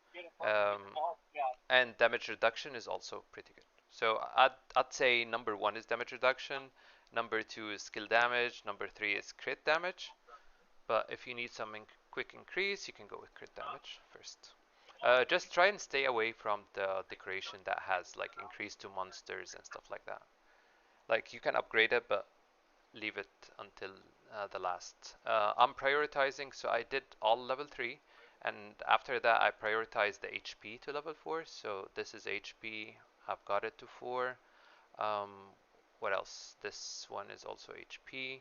And damage reduction is also pretty good. So I'd say number 1 is damage reduction, number 2 is skill damage, number 3 is crit damage. But if you need some quick increase, you can go with crit damage first. Just try and stay away from the decoration that has like increase to monsters and stuff like that. Like, you can upgrade it, but leave it until the last. I'm prioritizing, so I did all level 3, and after that I prioritized the HP to level 4. So this is HP, I've got it to 4. What else? This one is also HP.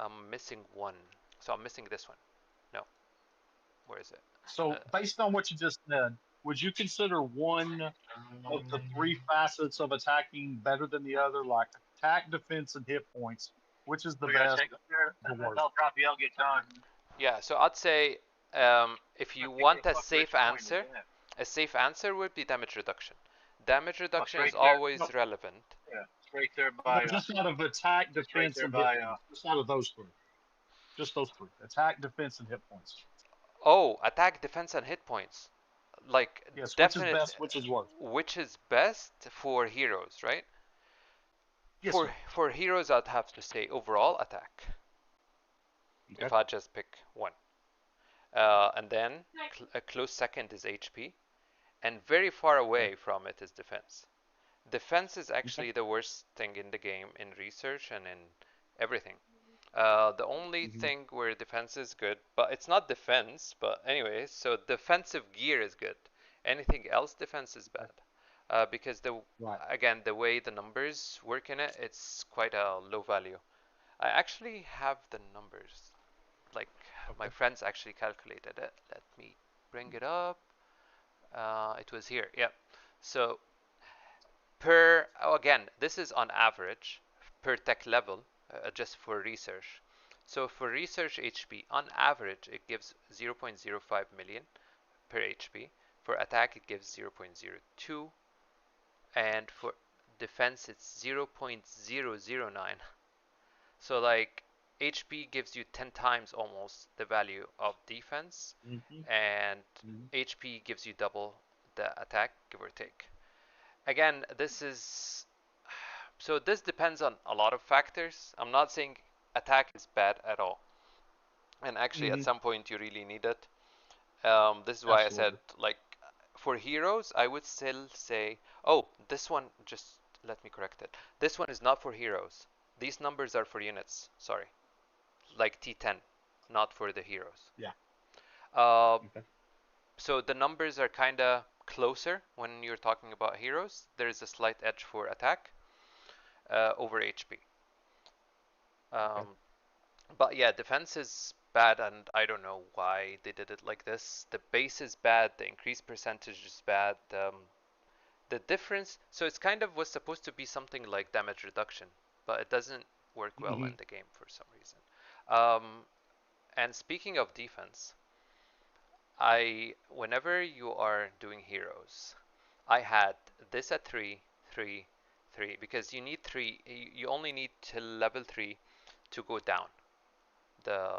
I'm missing one, so I'm missing this one. No, where is it? So, based on what you just said, would you consider one of the 3 facets of attacking better than the other, like attack, defense, and hit points? Which is the best? The worst? Yeah, so I'd say, if you want a safe answer would be damage reduction. Damage reduction is always relevant. No, just out of attack, defense, and hit points. Just out of those 3. Just those 3: attack, defense, and hit points. Oh, attack, defense, and hit points. Like, Yes, which definite, is best, which is worst? Which is best for heroes, right? Yes, for sir. for heroes, I'd have to say overall attack. Okay. If I just pick one. and then a close second is HP, and very far away from it is defense. Defense is actually the worst thing in the game in research and in everything. The only thing where defense is good, but it's not defense, but anyway, so defensive gear is good. Anything else, defense is bad. Because again, the way the numbers work in it, it's quite a low value. I actually have the numbers. Like, my friends actually calculated it. Let me bring it up. It was here, yeah. So, again, this is on average, per tech level, just for research. So for research HP, on average, it gives 0.05 million per HP. For attack, it gives 0.02. And for defense, it's 0.009. So like, HP gives you 10 times almost the value of defense, and HP gives you double the attack, give or take. Again, this is, so this depends on a lot of factors. I'm not saying attack is bad at all, and actually at some point you really need it. This is why I said, like, for heroes I would still say, oh, this one, just let me correct it, this one is not for heroes. These numbers are for units, sorry, like T10, not for the heroes. So the numbers are kind of closer when you're talking about heroes. There is a slight edge for attack over HP. But yeah, defense is bad, and I don't know why they did it like this. The base is bad, the increased percentage is bad. The difference, so it's kind of was supposed to be something like damage reduction, but it doesn't work well in the game for some reason. And speaking of defense, whenever you are doing heroes, I had this at 3, 3, 3, because you need 3, you only need till level 3 to go down the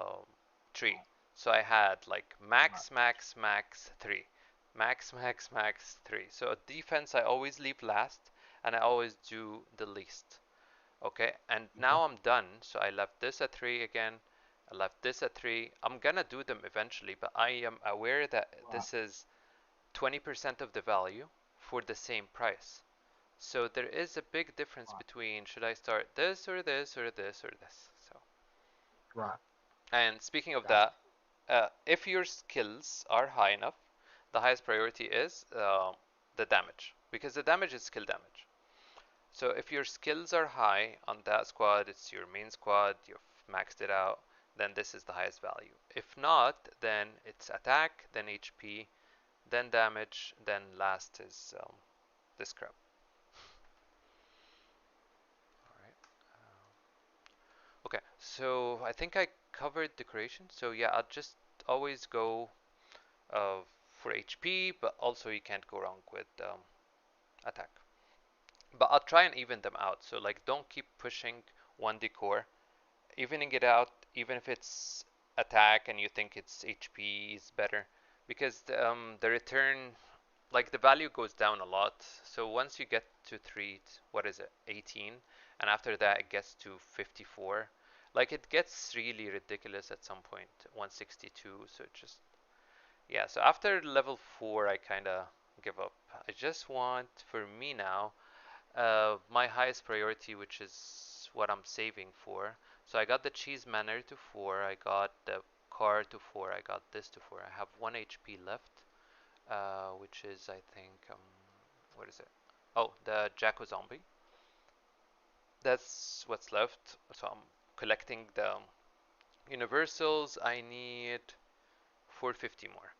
tree. So I had like max, max, max 3, max, max, max 3. So defense I always leave last, and I always do the least. Okay, and now I'm done. So I left this at 3 again. I left this at 3. I'm gonna do them eventually, but I am aware that this is 20% of the value for the same price. So there is a big difference between should I start this or this or this or this. So and speaking of that, if your skills are high enough, the highest priority is the damage, because the damage is skill damage. So if your skills are high on that squad, it's your main squad, you've maxed it out, then this is the highest value. If not, then it's attack, then HP, then damage, then last is this crap. Alright. Okay, so I think I covered decoration. So yeah, I'll just always go for HP, but also you can't go wrong with attack. But I'll try and even them out. So like, don't keep pushing one decor. Evening it out, even if it's attack and you think it's HP is better, because the return, like the value goes down a lot. So once you get to 3, what is it, 18, and after that it gets to 54. Like it gets really ridiculous at some point, 162. So it just, yeah. So after level 4, I kind of give up. I just want, for me now, my highest priority, which is what I'm saving for. So I got the cheese manor to 4, I got the car to 4, I got this to 4. I have 1 HP left, which is, I think, what is it? Oh, the Jacko Zombie. That's what's left. So I'm collecting the universals. I need 450 more.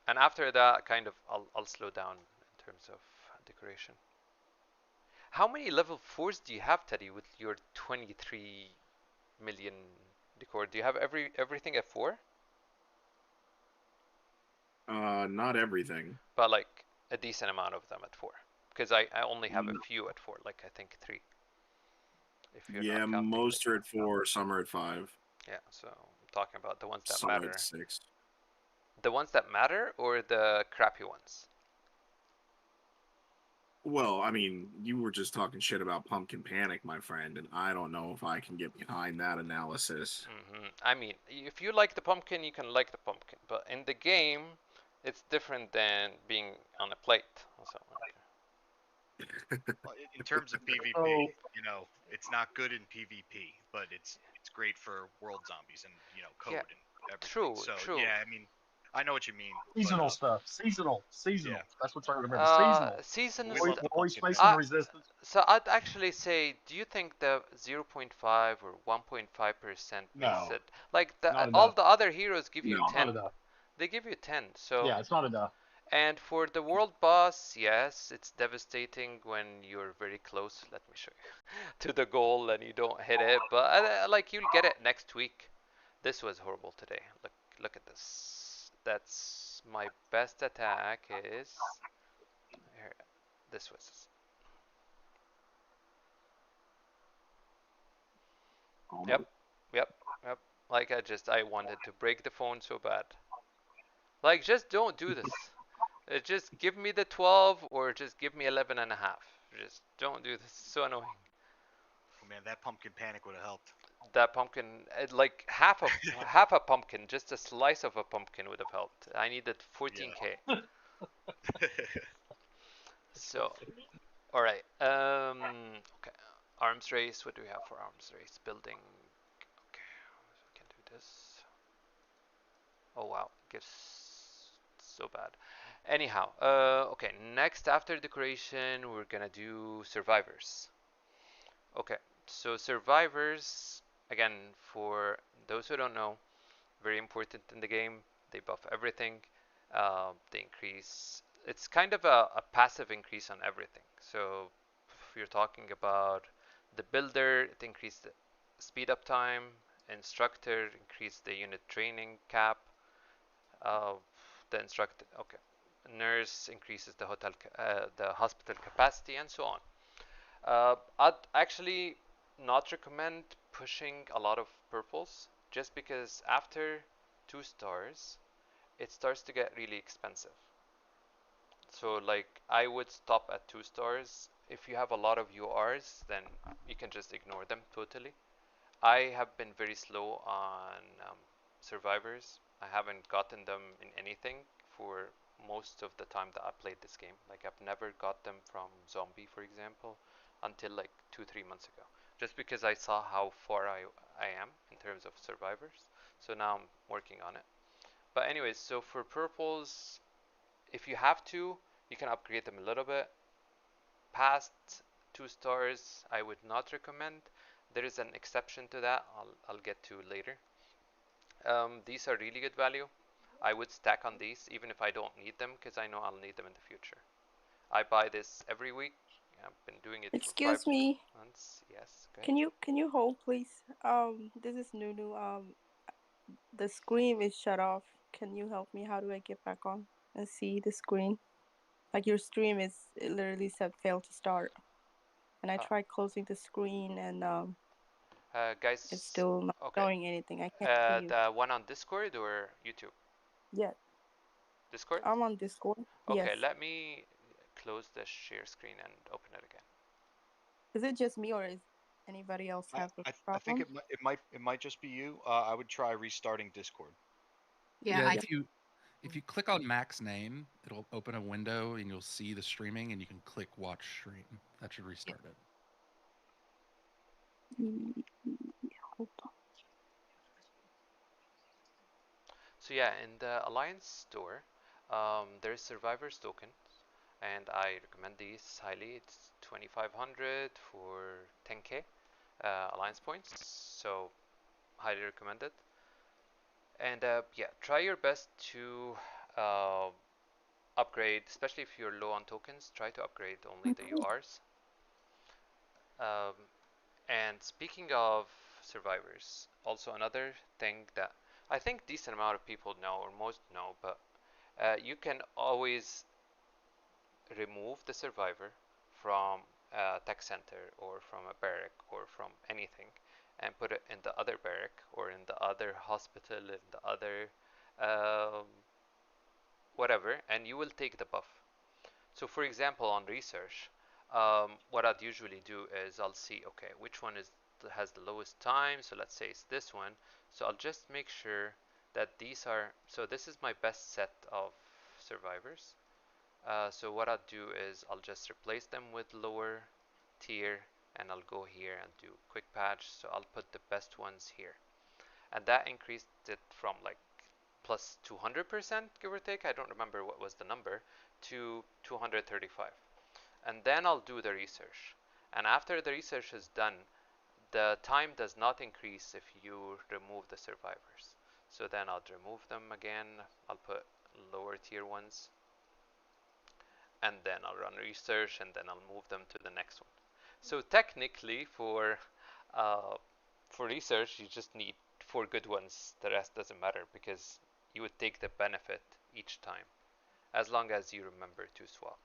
And after that, kind of, I'll slow down in terms of decoration. How many level 4s do you have, Teddy, with your 23 million decor? Do you have everything at 4? Not everything. But like a decent amount of them at 4. Because I only have a few at 4, like I think 3. If you're Yeah, not counting most are at 4, some are at 5. Yeah, so I'm talking about the ones that Some matter. at 6. The ones that matter or the crappy ones? Well, I mean, you were just talking shit about Pumpkin Panic, my friend, and I don't know if I can get behind that analysis. I mean, if you like the pumpkin, you can like the pumpkin, but in the game, it's different than being on a plate. So, Well, in terms of PvP, So you know, it's not good in PvP, but it's great for world zombies and code yeah, and everything. true, So true. yeah, I mean, I know what you mean. seasonal But, stuff. Seasonal. yeah, That's what I remember. Seasonal. Seasonal we We're love stuff. the always pumpkin facing Uh, panic. resistance. so I'd actually say, do you think the 0.5 or 1.5% makes No, it like not all enough. the other heroes give you No. 10? Not enough. They give you 10. So Yeah, it's not enough. and for the world boss, yes, it's devastating when you're very close. Let me show you to the goal and you don't hit it, but like you'll get it next week. This was horrible today. Look at this. That's my best attack is here. This was yep, yep, yep. Like I wanted to break the phone so bad. Like just don't do this. Just give me the 12 or just give me 11 and a half. Just don't do this. It's so annoying. Oh man, that pumpkin panic would have helped. That pumpkin, like half a pumpkin, just a slice of a pumpkin would have helped. I needed 14k. So, all right. Okay. Arms race. What do we have for arms race? Building. Okay, we can do this. Oh wow, gives so bad. Anyhow, okay. Next, after decoration, we're gonna do survivors. Okay, so survivors again for those who don't know, very important in the game. They buff everything. They increase. It's kind of a passive increase on everything. So if you're talking about the builder, it increased the speed up time. Instructor increased the unit training cap. Uh, the instructor, okay. Nurse increases the hospital capacity, and so on. I'd actually not recommend pushing a lot of purples just because after 2 stars, it starts to get really expensive. So like I would stop at 2 stars. If you have a lot of URs, then you can just ignore them totally. I have been very slow on survivors. I haven't gotten them in anything for most of the time that I played this game. Like I've never got them from zombie, for example, until like 2 3 months ago. Just because I saw how far I am in terms of survivors. So now I'm working on it. But anyways, so for purples, if you have to, you can upgrade them a little bit. Past 2 stars, I would not recommend. There is an exception to that. I'll get to later. These are really good value. I would stack on these even if I don't need them because I know I'll need them in the future. I buy this every week. I've been doing it for Excuse 5 me. months. Yes, go ahead. Can you hold, please? This is Nunu. The screen is shut off. Can you help me? How do I get back on and see the screen? Like your stream is it literally said fail to start, and I Uh, tried closing the screen and it's guys, still not okay. showing anything. I can't see you. The one on Discord or YouTube? Yeah, Discord? I'm on Discord. Yes. Okay, let me close the share screen and open it again. Is it just me or is anybody else have a I think problem? it might just be you. I would try restarting Discord. Yeah, I If you click on Mac's name, it'll open a window and you'll see the streaming, and you can click watch stream. That should restart it. Hold on. So yeah, in the Alliance store, there's Survivors tokens, and I recommend these highly. It's 2,500 for 10k Alliance points, so highly recommended. And yeah, try your best to uh, upgrade, especially if you're low on tokens. Try to upgrade only the URs. Um, and speaking of survivors, also another thing that I think decent amount of people know or most know, but you can always remove the survivor from a tech center or from a barrack or from anything and put it in the other barrack or in the other hospital, in the other um, whatever, and you will take the buff. So for example, on research, what I'd usually do is I'll see, okay, which one has the lowest time. So let's say it's this one. So I'll just make sure that these are, so this is my best set of survivors. So what I'll do is I'll just replace them with lower tier, and I'll go here and do quick patch. So I'll put the best ones here, and that increased it from like plus 200%, give or take, I don't remember what was the number, to 235. And then I'll do the research. And after the research is done, the time does not increase if you remove the survivors. So then I'll remove them again. I'll put lower tier ones, and then I'll run research, and then I'll move them to the next one. So technically, for research, you just need 4 good ones. The rest doesn't matter, because you would take the benefit each time, as long as you remember to swap.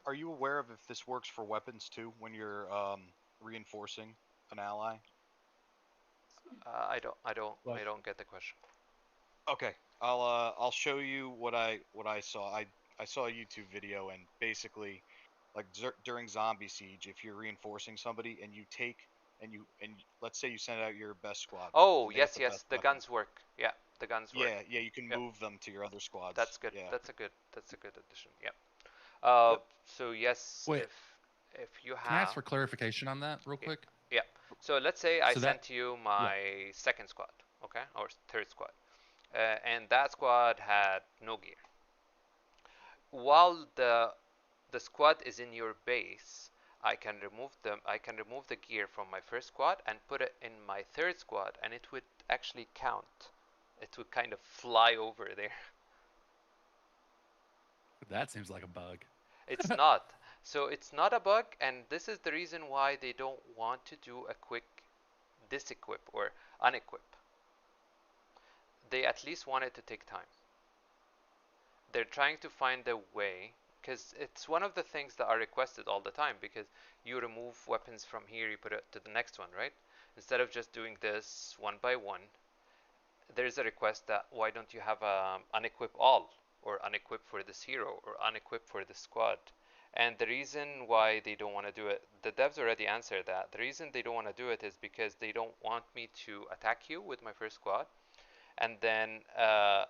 Are you aware of if this works for weapons too when you're reinforcing an ally? I don't get the question. Okay, I'll show you what I saw. I saw a YouTube video, and basically, like during zombie siege, if you're reinforcing somebody and you take and let's say you send out your best squad. Oh yes, yes, the guns work. Yeah, the guns work. Yeah, you can move them to your other squads. That's good. Yeah. That's a good addition. Yeah. Yep. So yes, Wait, if you have. Can I ask for clarification on that real quick? Yeah. So let's say I So sent you my second squad, okay, or third squad, and that squad had no gear. While the squad is in your base, I can remove them. I can remove the gear from my first squad and put it in my third squad, and it would actually count. It would kind of fly over there. That seems like a bug. It's not. So it's not a bug, and this is the reason why they don't want to do a quick disequip or unequip. They at least want it to take time. They're trying to find a way, because it's one of the things that are requested all the time, because you remove weapons from here, you put it to the next one, right? Instead of just doing this one by one, there's a request that why don't you have unequip all, or unequip for this hero, or unequip for this squad. And the reason why they don't want to do it, the devs already answered that. The reason they don't want to do it is because they don't want me to attack you with my first squad, and then I'll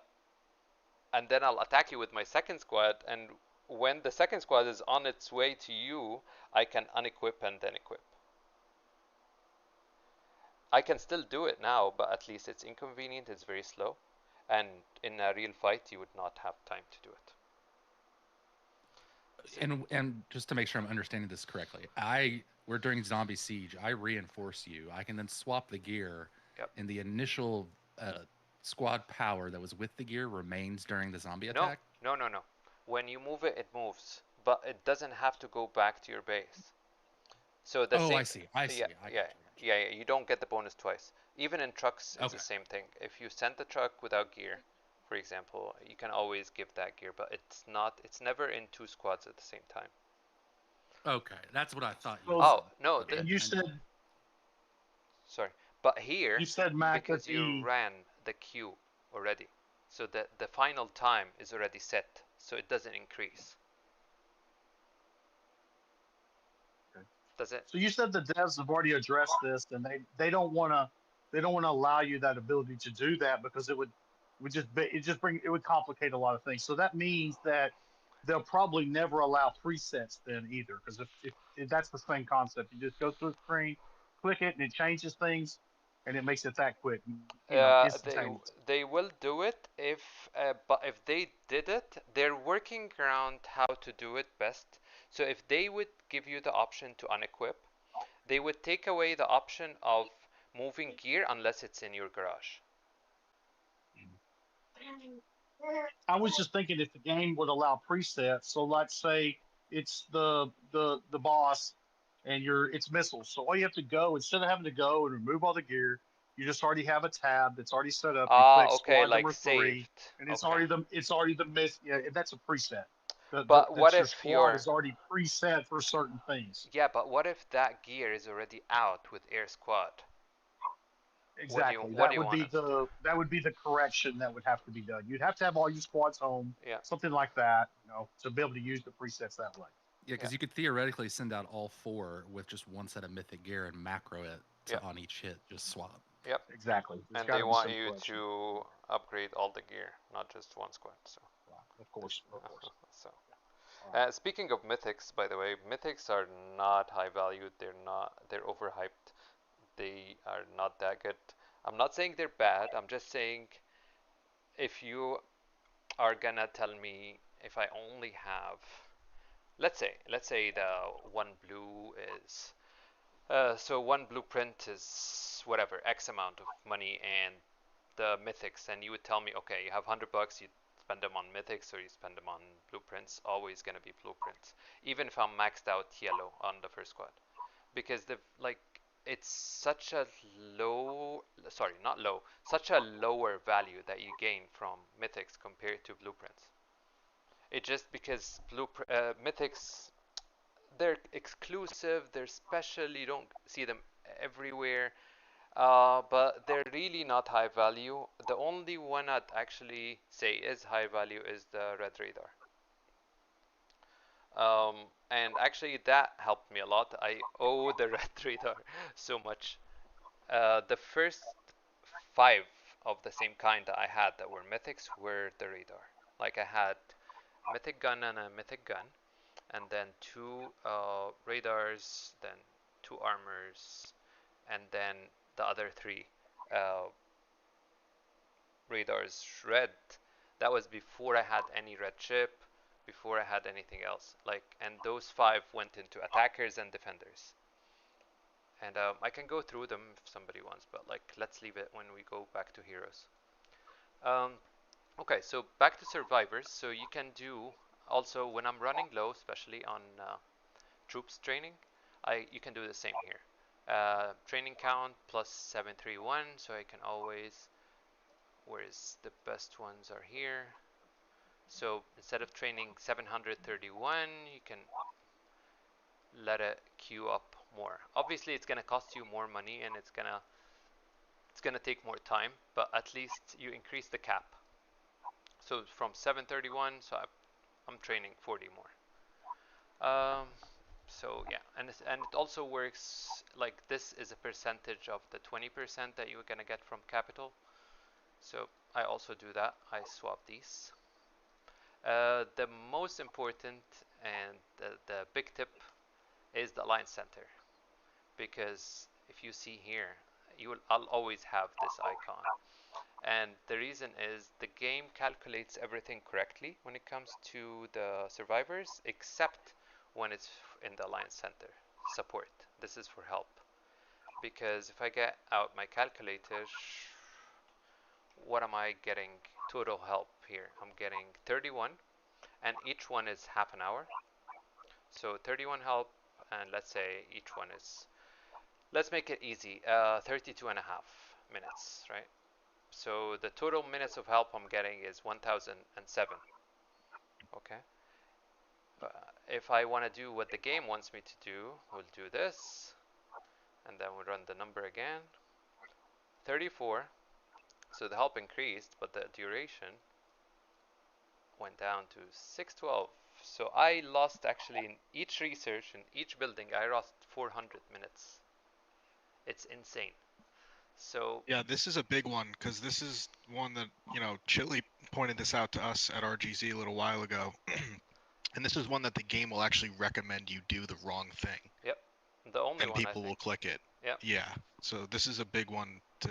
attack you with my second squad, and when the second squad is on its way to you, I can unequip and then equip. I can still do it now, but at least it's inconvenient, it's very slow, and in a real fight you would not have time to do it. And just to make sure I'm understanding this correctly, we're during zombie siege. I reinforce you. I can then swap the gear, and the initial squad power that was with the gear remains during the zombie attack. No. When you move it, it moves, but it doesn't have to go back to your base. So the same, I see. Yeah. You don't get the bonus twice. Even in trucks, it's the same thing. If you send the truck without gear, for example, you can always give that gear, but it's never in 2 squads at the same time. Okay, that's what I thought. No, you said. Sorry, but here you said, Mac, because you ran the queue already, so that the final time is already set, so it doesn't increase. Does it? So you said the devs have already addressed this, and they don't want to allow you that ability to do that, because it would complicate a lot of things. So that means that they'll probably never allow presets then either, because if that's the same concept, you just go through the screen, click it, and it changes things, and it makes it that quick. They will do it but if they did it, they're working around how to do it best. So if they would give you the option to unequip, they would take away the option of moving gear unless it's in your garage. I was just thinking if the game would allow presets. So let's say it's the boss, and it's missiles. So all you have to go, instead of having to go and remove all the gear, you just already have a tab that's already set up. You click squad number 3, and it's already the miss. Yeah, that's a preset. But what your if squad is already preset for certain things? Yeah, but what if that gear is already out with Air Squad? Exactly. what do you want us? That would be the correction that would have to be done. You'd have to have all your squads home, Yeah. something like that, to be able to use the presets that way. Yeah, because Yeah. you could theoretically send out all 4 with just one set of mythic gear and macro it on each hit, just swap. Yep. Exactly. There's And gotta they be want some you correction. to upgrade all the gear, not just one squad. So. Of course. So. Speaking of mythics, by the way, mythics are not high valued. They're overhyped. They are not that good. I'm not saying they're bad. I'm just saying if you are gonna tell me if I only have, let's say the one blue is, so one blueprint is whatever X amount of money, and the mythics, and you would tell me, okay, you have $100, you spend them on mythics or you spend them on blueprints. Always gonna be blueprints, even if I'm maxed out yellow on the first squad, because it's such a such a lower value that you gain from mythics compared to blueprints. It just because mythics, they're exclusive, they're special, you don't see them everywhere, but they're really not high value. The only one I'd actually say is high value is the red radar. And actually that helped me a lot. I owe the red radar so much. The first 5 of the same kind that I had that were mythics were the radar. Like I had mythic gun and a mythic gun, and then 2 radars, then 2 armors, and then the other 3 uh, radars red. That was before I had any red chip, before I had anything else. And those 5 went into attackers and defenders. And I can go through them if somebody wants, but let's leave it when we go back to heroes. Okay, so back to survivors. So you can do also when I'm running low, especially on troops training, you can do the same here. Training count plus 731, so I can always, whereas the best ones are here. So instead of training 731, you can let it queue up more. Obviously it's gonna cost you more money and it's gonna take more time, but at least you increase the cap. So from 731, so I'm training 40 more. So yeah, and it also works like this is a percentage of the 20% that you're gonna get from capital. So I also do that. I swap these. The most important and the big tip is the alliance center, because if you see here, I'll always have this icon, and the reason is the game calculates everything correctly when it comes to the survivors, except when it's in the alliance center support. This is for help, because if I get out my calculator, what am I getting total help here? I'm getting 31, and each one is half an hour. So 31 help, and let's say each one is, let's make it easy, 32 and a half minutes, right? So the total minutes of help I'm getting is 1007. Okay. If I want to do what the game wants me to do, we'll do this, and then we'll run the number again. 34. So the help increased, but the duration went down to 612. So I lost actually in each research, in each building, I lost 400 minutes. It's insane. So yeah, this is a big one because this is one that Chili pointed this out to us at RGZ a little while ago, and this is one that the game will actually recommend you do the wrong thing. Yep, the only and one people will click it. Yep. Yeah, so this is a big one to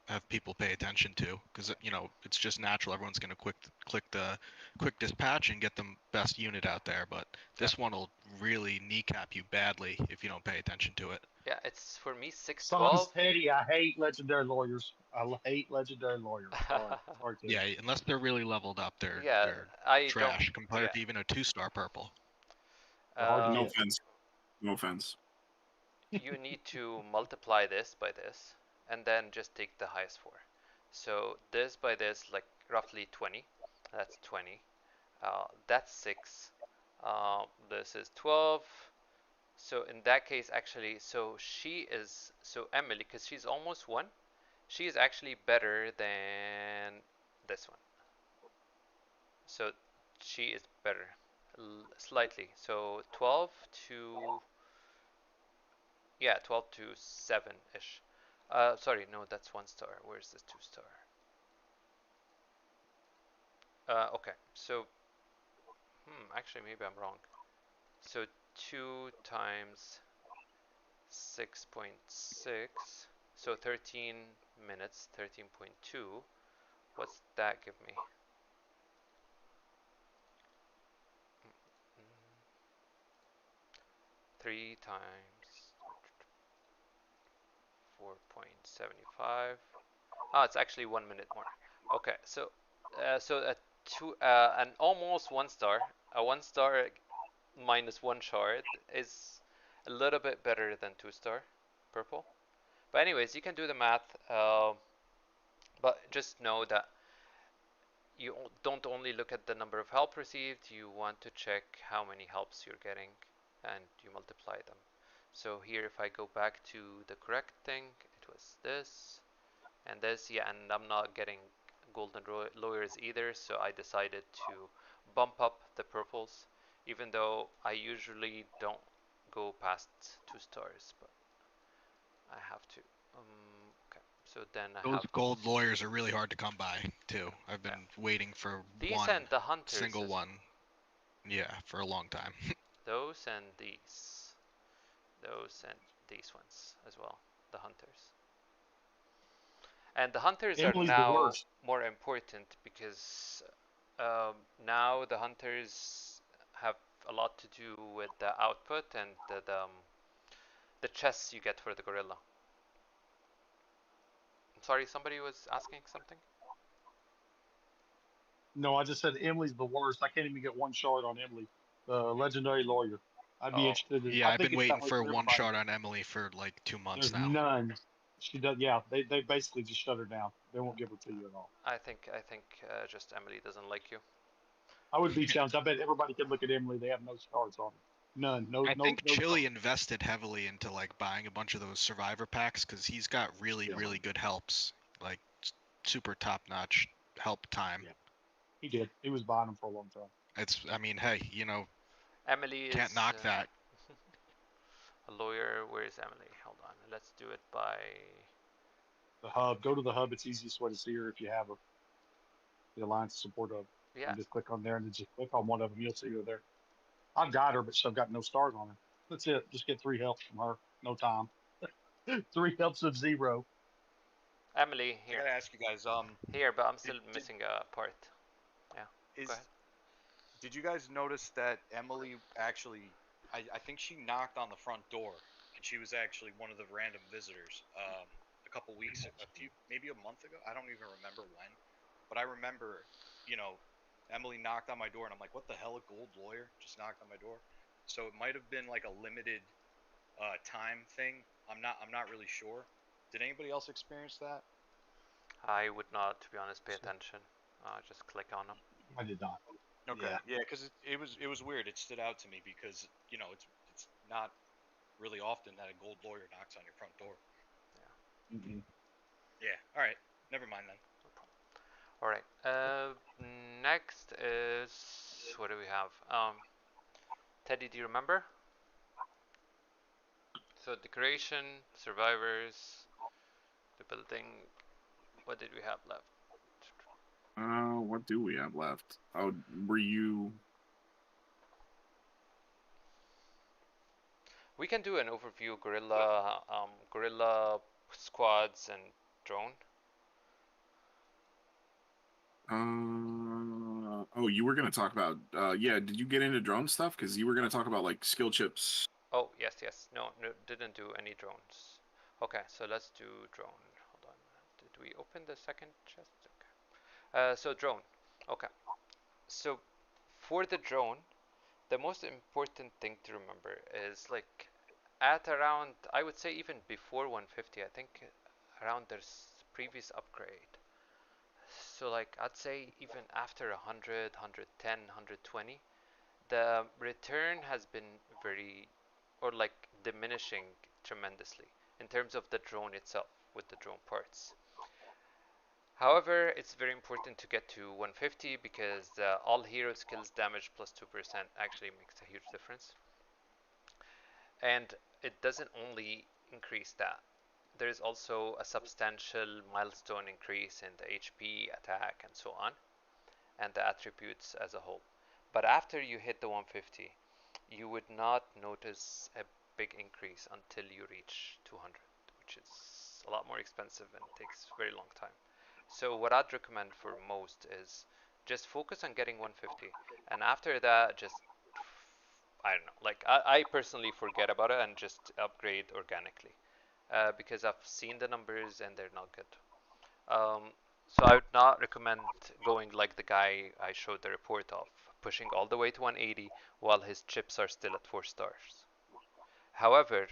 have people pay attention to, because it's just natural. Everyone's going to click the quick dispatch and get the best unit out there, but this one will really kneecap you badly if you don't pay attention to it. Yeah, it's for me 612. Sounds petty. I hate legendary lawyers. I hate legendary lawyers. Sorry, yeah, unless they're really leveled up, they're trash compared to even a 2-star purple. No offense. No offense. You need to multiply this by this, and then just take the highest 4. So this by this, like roughly 20. That's 20. That's 6. This is 12. So in that case, actually, so Emily, because she's almost 1, she is actually better than this one. So she is better, slightly. So 12 to, yeah, 12 to 7-ish. Sorry, no, that's 1 star. Where's this 2 star? Okay, so, actually, maybe I'm wrong. So 2 times 6.6, so 13 minutes, 13.2. What's that give me? 3 times 4.75. Ah, it's actually 1 minute more. Okay, so an almost 1 star, a 1 star minus 1 shard is a little bit better than 2 star purple. But anyways, you can do the math. But just know that you don't only look at the number of help received, you want to check how many helps you're getting and you multiply them. So here, if I go back to the correct thing, it was this and this, yeah, and I'm not getting golden lawyers either, so I decided to bump up the purples, even though I usually don't go past 2 stars, but I have to. Okay, so then I Those have gold lawyers are really hard to come by too. I've been waiting for these one and the hunters single as one. Yeah, for a long time. those and those and these ones as well, the hunters. And the hunters are Emily's the now worst. more important because now the hunters have a lot to do with the output and the chests you get for the gorilla. I'm sorry, somebody was asking something? No, I just said Emily's the worst. I can't even get 1 shard on Emily, the legendary lawyer. I'd be Oh, interested in. Yeah, I I've think been it's that waiting way for for one everybody. shot on Emily for like 2 months There's now. none. She does. Yeah, they basically just shut her down. They won't give her to you at all. I think just Emily doesn't like you. I would be challenged. I bet everybody could look at Emily. They have no shards on her. None. No. I No. think No. Chili invested heavily into like buying a bunch of those survivor packs because he's got really, Yeah. really good helps, like super top notch help time. Yeah. He did. He was buying them for a long time. I mean, hey, Emily can't is knock that. a lawyer. Where is Emily? Hold on. Let's do it by The hub. Go to the hub. It's the easiest way to see her if you have her. The Alliance Support Hub. yeah. And just click on there and then just click on one of them. You'll see her there. I've got her, but she's got no stars on her. That's it. Just get 3 helps from her. No time. 3 helps of 0. Emily I here. gotta ask you guys. Here, but I'm still missing a part. Yeah. Go ahead. Did you guys notice that Emily actually? I think she knocked on the front door, and she was actually one of the random visitors. A couple weeks, maybe a month ago. I don't even remember when, but I remember, Emily knocked on my door, and I'm like, "What the hell? A gold lawyer just knocked on my door." So it might have been like a limited time thing. I'm not really sure. Did anybody else experience that? I would not, to be honest, pay attention. Just click on them. I did not. Okay. Yeah. Yeah, because it was weird. It stood out to me because it's not really often that a gold lawyer knocks on your front door. Mm-mm. Yeah. All right. Never mind then. All right. Next is what do we have? Teddy, do you remember? So decoration, survivors, the building. What did we have left? What do we have left? Oh, were you? We can do an overview gorilla squads and drone. Oh, you were gonna talk about. Yeah. Did you get into drone stuff? Because you were gonna talk about like skill chips. Oh yes. No, didn't do any drones. Okay, so let's do drone. Hold on. Did we open the second chest? Okay. So drone. Okay. So for the drone, the most important thing to remember is like at around, I would say even before 150, I think around their previous upgrade. So like I'd say even after 100, 110, 120, the return has been very or like diminishing tremendously in terms of the drone itself with the drone parts. However, it's very important to get to 150 because all hero skills damage plus 2% actually makes a huge difference. And it doesn't only increase that. There's also a substantial milestone increase in the HP, attack, and so on, and the attributes as a whole. But after you hit the 150, you would not notice a big increase until you reach 200, which is a lot more expensive and takes a very long time. So what I'd recommend for most is just focus on getting 150, and after that, just I don't know. Like I personally forget about it and just upgrade organically because I've seen the numbers and they're not good. So I would not recommend going like the guy I showed the report of, pushing all the way to 180 while his chips are still at 4 stars. However,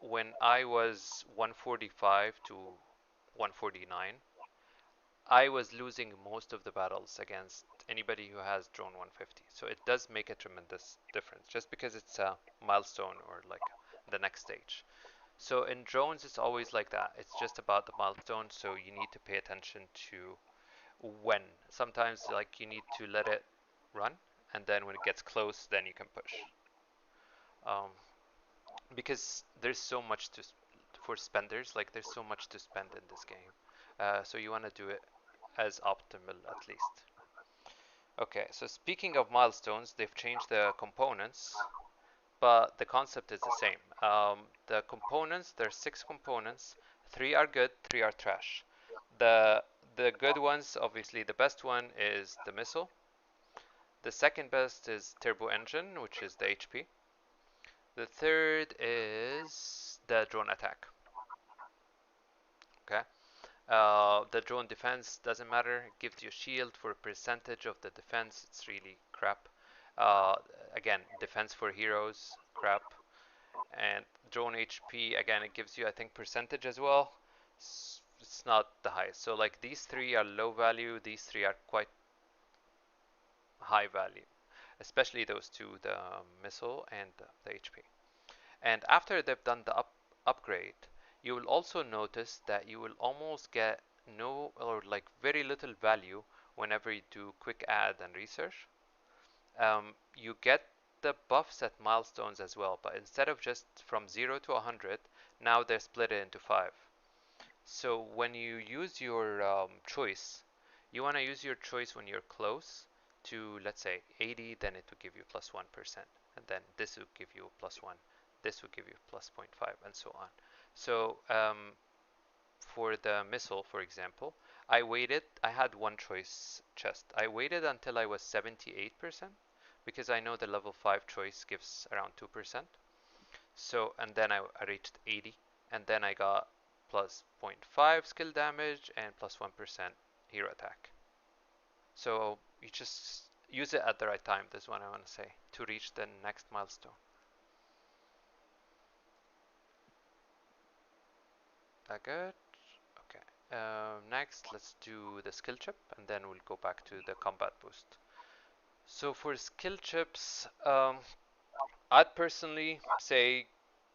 when I was 145 to 149, I was losing most of the battles against anybody who has drone 150. So it does make a tremendous difference just because it's a milestone or like the next stage. So in drones, it's always like that. It's just about the milestone. So you need to pay attention to when. Sometimes like you need to let it run, and then when it gets close, then you can push. Um, because there's so much for spenders. Like there's so much to spend in this game. So you want to do it as optimal at least. Okay, so speaking of milestones, they've changed the components, but the concept is the same. The components, there's 6 components. 3 are good, 3 are trash. The the good ones, obviously, the best one is the missile. The second best is turbo engine, which is the HP. The third is the drone attack. Okay. The drone defense doesn't matter. It gives you a shield for a percentage of the defense. It's really crap. Uh, Again, defense for heroes, crap. And drone HP, again, it gives you, I think, percentage as well. It's not the highest. So like these 3 are low value. These 3 are quite high value, especially those 2, the missile and the HP. And after they've done the upgrade, you will also notice that you will almost get no or like very little value whenever you do quick add and research. You get the buffs at milestones as well, but instead of just from 0 to 100, now they're split into 5. So when you use your choice, you want to use your choice when you're close to, let's say, 80, then it will give you plus 1%, and then this will give you plus 1, this will give you plus 0.5, and so on. So for the missile, for example, I had one choice chest. I waited until I was 78% because I know the level 5 choice gives around 2%. So, and then I reached 80, and then I got plus 0.5 skill damage and plus 1% hero attack. So you just use it at the right time, that's what I want to say, to reach the next milestone. That good? Okay. Next, let's do the skill chip, and then we'll go back to the combat boost. So for skill chips, I'd personally say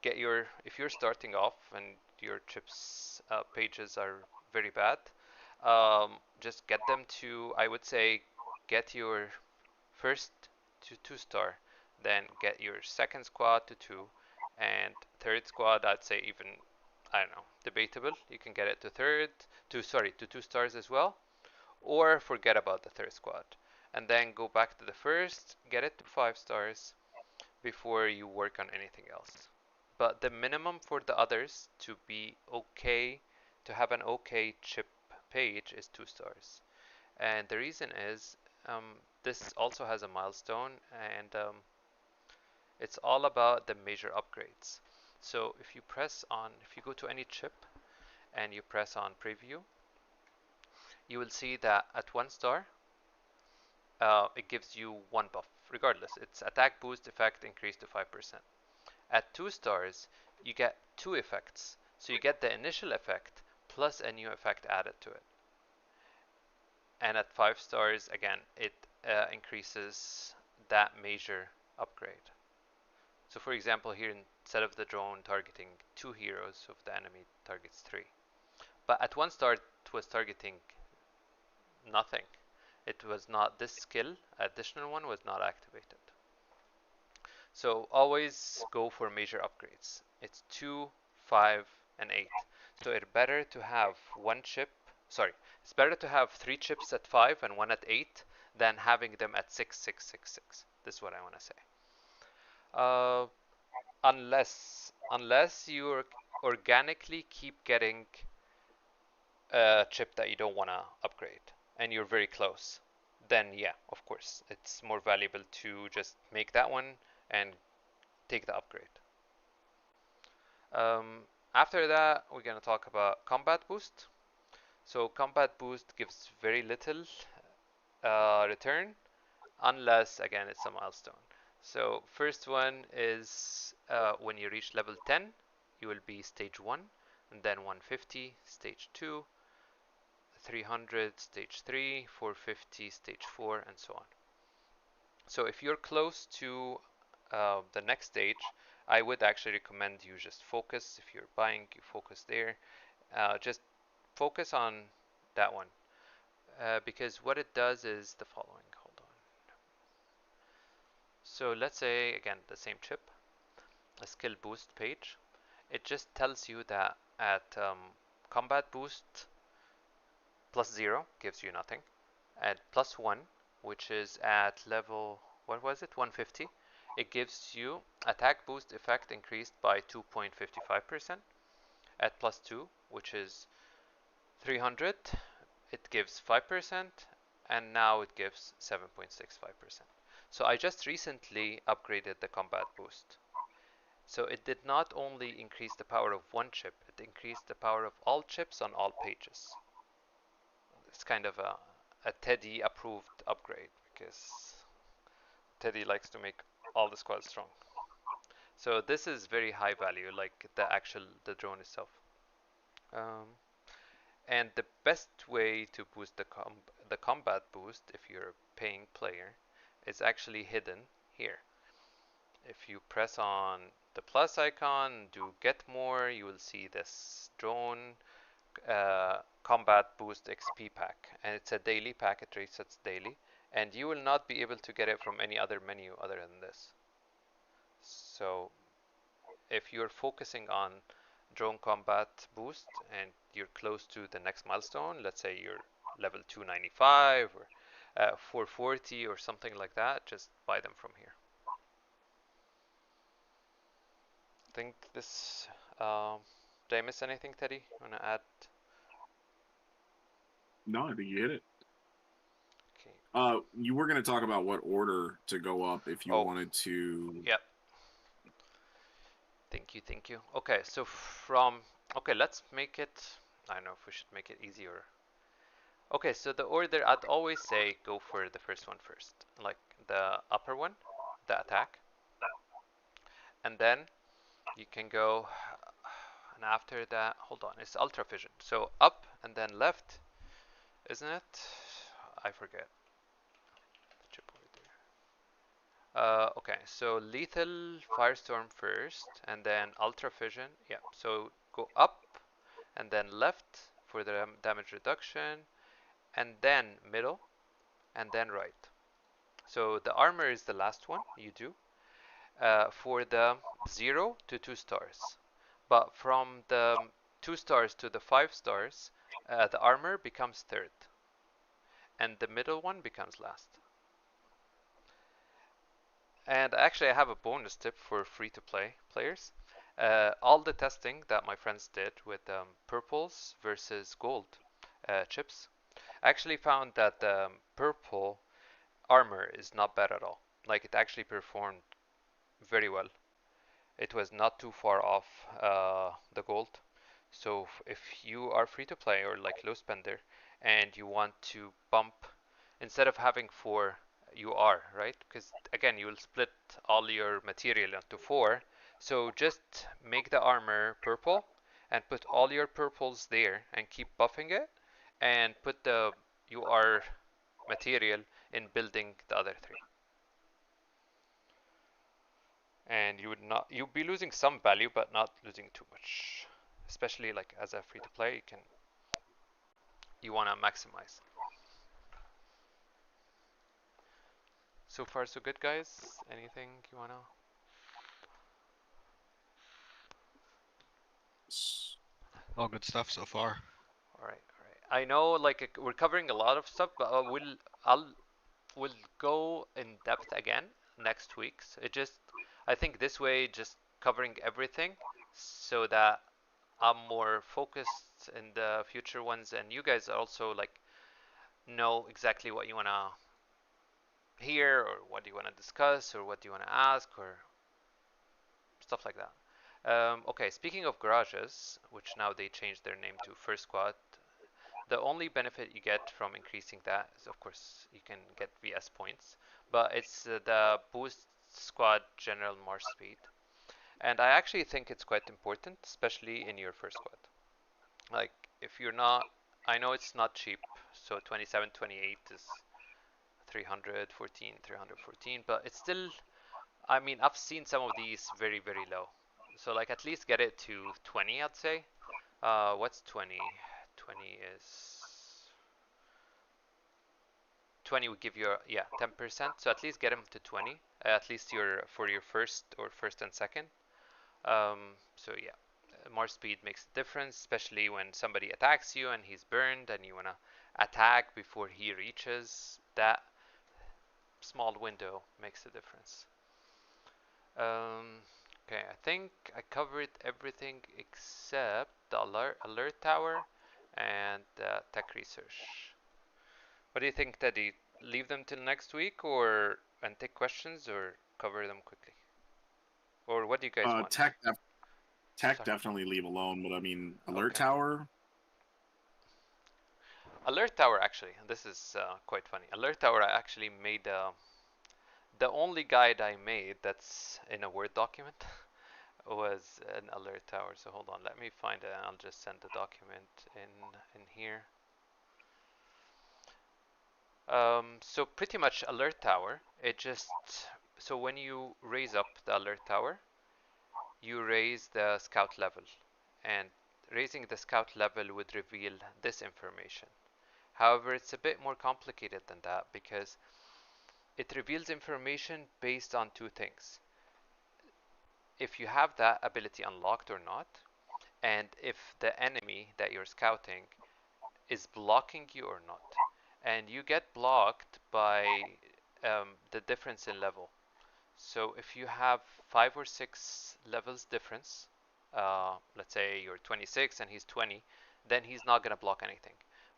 if you're starting off and your chips pages are very bad, just get them to, I would say, get your first to 2-star, then get your second squad to 2, and third squad, I'd say even, I don't know, debatable. You can get it to to 2 stars as well, or forget about the third squad, and then go back to the first, get it to 5 stars before you work on anything else. But the minimum for the others to be okay, to have an okay chip page is 2 stars. And the reason is this also has a milestone, and it's all about the major upgrades. So if you go to any chip and you press on preview, you will see that at 1 star, it gives you 1 buff. Regardless, its attack boost effect increased to 5%. At 2 stars, you get 2 effects. So you get the initial effect plus a new effect added to it. And at 5 stars, again, it increases that major upgrade. So for example, here instead of the drone targeting 2 heroes of the enemy, it targets 3. But at one start it was targeting nothing. It was not, this skill, additional one, was not activated. So always go for major upgrades. It's 2, 5, and 8. So it's better to have it's better to have 3 chips at 5 and 1 at 8 than having them at 6, 6, 6, 6. This is what I want to say. Unless you organically keep getting a chip that you don't want to upgrade and you're very close, then yeah, of course, it's more valuable to just make that one and take the upgrade. After that, we're going to talk about combat boost. So combat boost gives very little return unless, again, it's a milestone. So first one is when you reach level 10, you will be stage 1, and then 150, stage 2, 300, stage 3, 450, stage 4, and so on. So if you're close to the next stage, I would actually recommend you just focus. If you're buying, you focus there. Just focus on that one. Because what it does is the following. Hold on. So let's say, again, the same chip, a skill boost page. It just tells you that at combat boost +0 gives you nothing. At +1, which is at level, what was it, 150, it gives you attack boost effect increased by 2.55%. At +2, which is 300, it gives 5%, and now it gives 7.65%. So I just recently upgraded the combat boost. So it did not only increase the power of one chip, it increased the power of all chips on all pages. It's kind of a Teddy approved upgrade because Teddy likes to make all the squads strong. So this is very high value, like the drone itself. And the best way to boost the combat boost, if you're a paying player, is actually hidden here. If you press on the plus icon, do get more, you will see this drone combat boost XP pack, and it's a daily pack. It resets daily, and you will not be able to get it from any other menu other than this. So if you're focusing on drone combat boost and you're close to the next milestone, let's say you're level 295 or 440 or something like that, just buy them from here. I think this, did I miss anything, Teddy? You want to add? No, I think you hit it. Okay. You were going to talk about what order to go up if you wanted to. Yep. Thank you. Okay, so let's make it, I don't know if we should make it easier. Okay, so the order, I'd always say go for the first one first, like the upper one, the attack. And then you can go, and after that, hold on, it's ultra vision. So up and then left, isn't it? I forget. Okay, so lethal firestorm first, and then ultra vision. Yeah, so go up and then left for the damage reduction, and then middle, and then right. So the armor is the last one you do for the 0 to 2 stars. But from the 2 stars to the 5 stars, the armor becomes third, and the middle one becomes last. And actually, I have a bonus tip for free-to-play players. All the testing that my friends did with purples versus gold chips actually found that the purple armor is not bad at all. Like, it actually performed very well. It was not too far off the gold. So if you are free to play or like low spender and you want to bump, instead of having 4, you are, right? Because again, you will split all your material into 4. So just make the armor purple and put all your purples there and keep buffing it, and put the UR material in building the other 3. and you'd be losing some value, but not losing too much. Especially like as a free to play, you want to maximize. So far, so good, guys. Anything you wanna? All good stuff so far. All right, all right. I know like we're covering a lot of stuff, but we'll go in depth again next week. So I think this way, just covering everything, so that I'm more focused in the future ones, and you guys also like know exactly what you wanna hear, or what you wanna discuss, or what you wanna ask, or stuff like that. Okay, speaking of garages, which now they changed their name to First Squad, the only benefit you get from increasing that is, of course, you can get VS points, but it's the boost squad general march speed. And I actually think it's quite important, especially in your first squad. Like, if you're not, I know it's not cheap, so 27, 28 is 314, 314, but it's still, I mean, I've seen some of these very, very low. So, like, at least get it to 20, I'd say. What's 20? 20 is 20 would give you 10%, so at least get them to 20, at least for your first and second. So yeah, more speed makes a difference, especially when somebody attacks you and he's burned and you want to attack before he reaches. That small window makes a difference. Okay, I think I covered everything except the alert tower and tech research. What do you think, Teddy? Leave them till next week, and take questions, or cover them quickly? Or what do you guys want? Tech Sorry. definitely leave alone, but I mean, alert Okay. tower. Alert tower, actually, this is quite funny. Alert tower, I actually made the only guide I made that's in a Word document was an alert tower. So hold on, let me find it, and I'll just send the document in here. So pretty much alert tower, so when you raise up the alert tower, you raise the scout level, and raising the scout level would reveal this information. However, it's a bit more complicated than that, because it reveals information based on two things: if you have that ability unlocked or not, and if the enemy that you're scouting is blocking you or not. And you get blocked by the difference in level. So if you have 5 or 6 levels difference, let's say you're 26 and he's 20, then he's not going to block anything.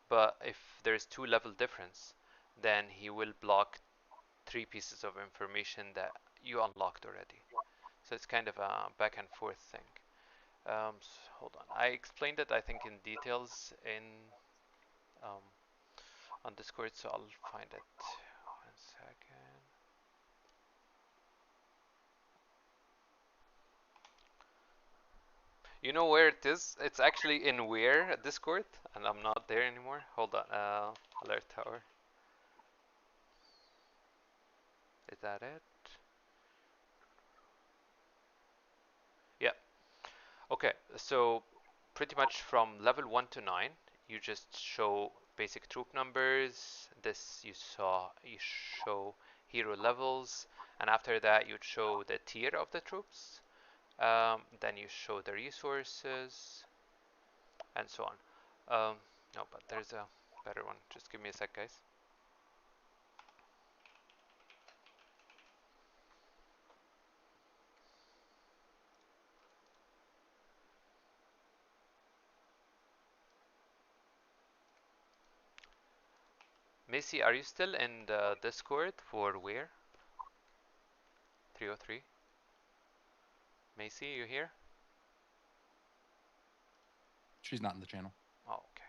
But if there's 2 level difference, then he will block 3 pieces of information that you unlocked already. So it's kind of a back and forth thing. Hold on, I explained it, I think, in details um, on Discord, so I'll find it. 1 second. You know where it is? It's actually in where Discord, and I'm not there anymore. Hold on. Alert tower. Is that it? Yeah. Okay. So pretty much from level 1 to 9, you just show basic troop numbers. This you show hero levels, and after that you'd show the tier of the troops. Then you show the resources, and so on. No, but there's a better one. Just give me a sec, guys. Macy, are you still in the Discord for where? 303? Macy, you here? She's not in the channel. Oh, okay.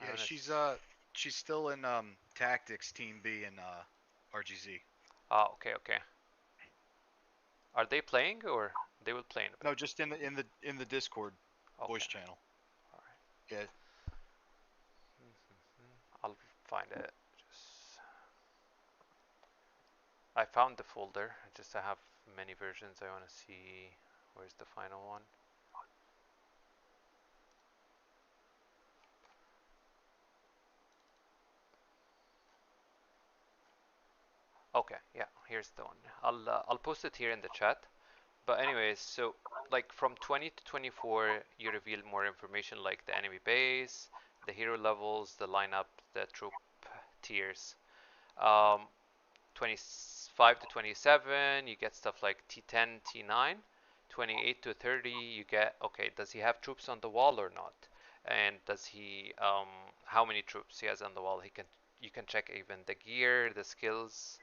Yeah, she's still in tactics team B in RGZ. Oh, okay, okay. Are they playing, or they will play in a bit? No, just in the Discord voice Okay. channel. All right. Yeah. I'll find it. I found the folder. I have many versions. I want to see where's the final one. Okay, yeah, here's the one. I'll post it here in the chat. But anyways, so like from 20 to 24, you reveal more information like the enemy base, the hero levels, the lineup, the troop tiers. 25 to 27, you get stuff like T10, T9. 28 to 30, you get, okay, does he have troops on the wall or not? And does he, how many troops he has on the wall? You can check even the gear, the skills.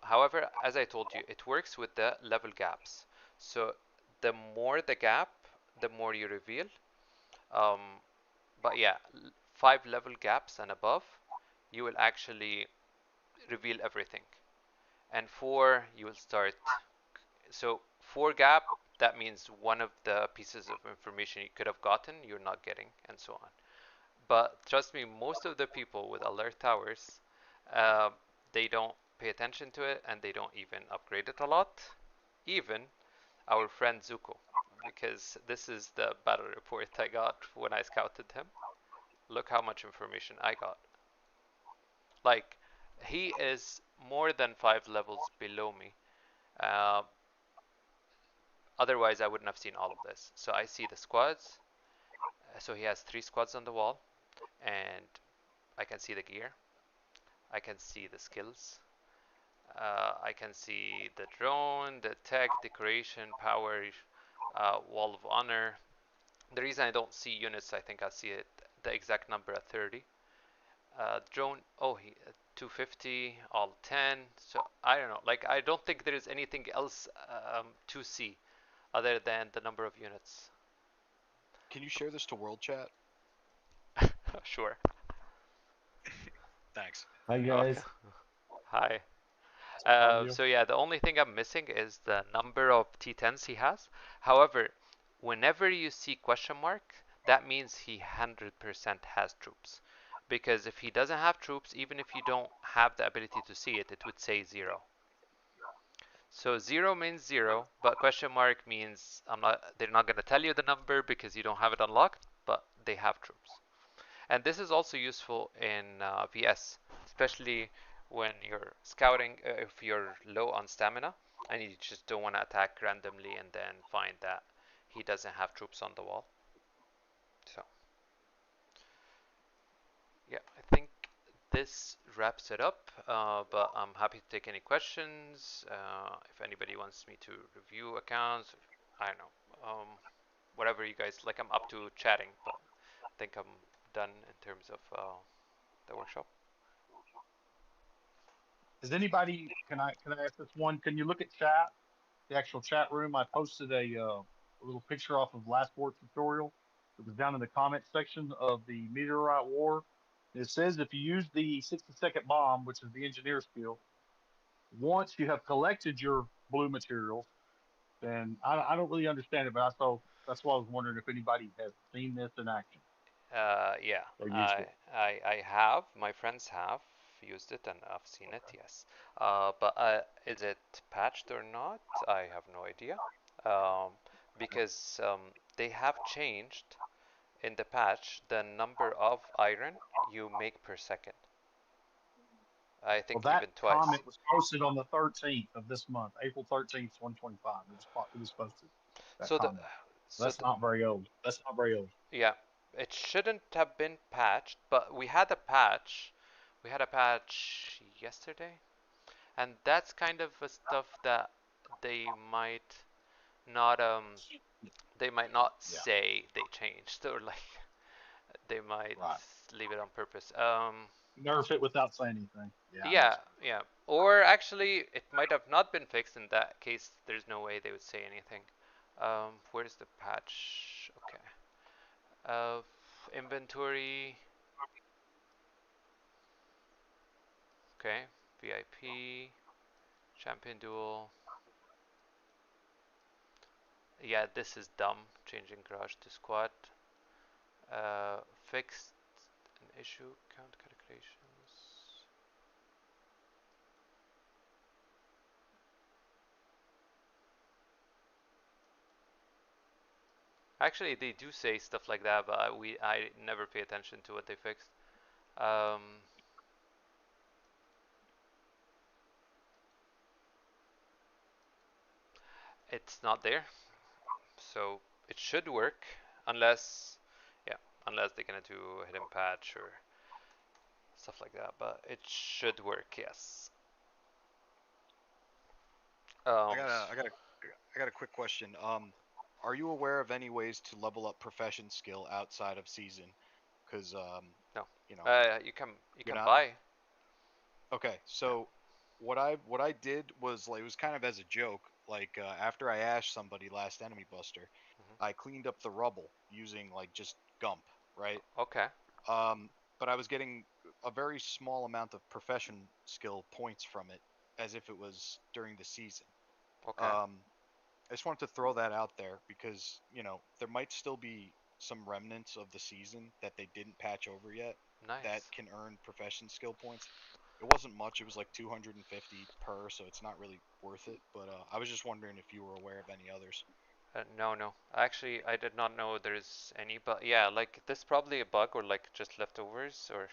However, as I told you, it works with the level gaps. So the more the gap, the more you reveal. But yeah, 5 level gaps and above, you will actually reveal everything. And 4, you will start. So 4 gap, that means one of the pieces of information you could have gotten, you're not getting, and so on. But trust me, most of the people with alert towers, uh, they don't pay attention to it and they don't even upgrade it a lot. Even our friend Zuko, because this is the battle report I got when I scouted him. Look how much information I got. Like, he is more than 5 levels below me. Otherwise, I wouldn't have seen all of this. So I see the squads. So he has 3 squads on the wall, and I can see the gear. I can see the skills. I can see the drone, the tech, decoration, power, wall of honor. The reason I don't see units, I think I see it the exact number at 30. Drone, oh, he 250, all 10. So I don't know. Like, I don't think there is anything else to see other than the number of units. Can you share this to world chat? Sure. Thanks. Hi guys. Hi. Audio. So yeah, the only thing I'm missing is the number of T10s he has. However, whenever you see question mark, that means he 100% has troops. Because if he doesn't have troops, even if you don't have the ability to see it, it would say 0. So 0 means 0, but question mark means they're not going to tell you the number because you don't have it unlocked, but they have troops. And this is also useful in VS, especially when you're scouting, if you're low on stamina and you just don't want to attack randomly and then find that he doesn't have troops on the wall. So yeah, I think this wraps it up, but I'm happy to take any questions. If anybody wants me to review accounts, I don't know, whatever you guys like. I'm up to chatting, but I think I'm done in terms of the workshop. Is anybody? Can I ask this one? Can you look at chat? The actual chat room. I posted a little picture off of last war tutorial. It was down in the comment section of the meteorite war. It says if you use the 60-second bomb, which is the engineer skill, once you have collected your blue materials, then I don't really understand it, but that's why I was wondering if anybody has seen this in action. Yeah, Or used it. I have. My friends have used it and I've seen it. Yes, but is it patched or not? I have no idea. Because they have changed in the patch the number of iron you make per second. I think Well, that even twice. comment was posted on the 13th of this month, April 13th, 125. It was posted. That So the comment. so That's the, not very old. That's not very old. yeah, it shouldn't have been patched, but we had a patch. We had a patch yesterday, and that's kind of a stuff that they might not Yeah. say they changed, or like they might Right. leave it on purpose. Nerf it without saying anything. Yeah. I Yeah, understand. yeah. Or actually, it might have not been fixed. In that case, there's no way they would say anything. Where's the patch? Okay. Uh, Inventory. Okay. VIP. Champion Duel. Yeah, this is dumb. Changing garage to squad. Fixed an issue count category. calculations. Actually, they do say stuff like that, but I never pay attention to what they fixed. It's not there, so it should work, unless, yeah, unless they're gonna do a hidden patch or stuff like that. But it should work, yes. I got a quick question. Are you aware of any ways to level up profession skill outside of season? Because no, you know, you can you're not. buy. Okay, so what I did was like it was kind of as a joke. Like after I ashed somebody last enemy buster, I cleaned up the rubble using like just gump, right? Okay. But I was getting a very small amount of profession skill points from it, as if it was during the season. Okay. I just wanted to throw that out there because there might still be some remnants of the season that they didn't patch over yet Nice. that can earn profession skill points. It wasn't much. It was like 250 per, so it's not really worth it. But I was just wondering if you were aware of any others. No. Actually, I did not know there's any, but yeah, like this is probably a bug or like just leftovers or,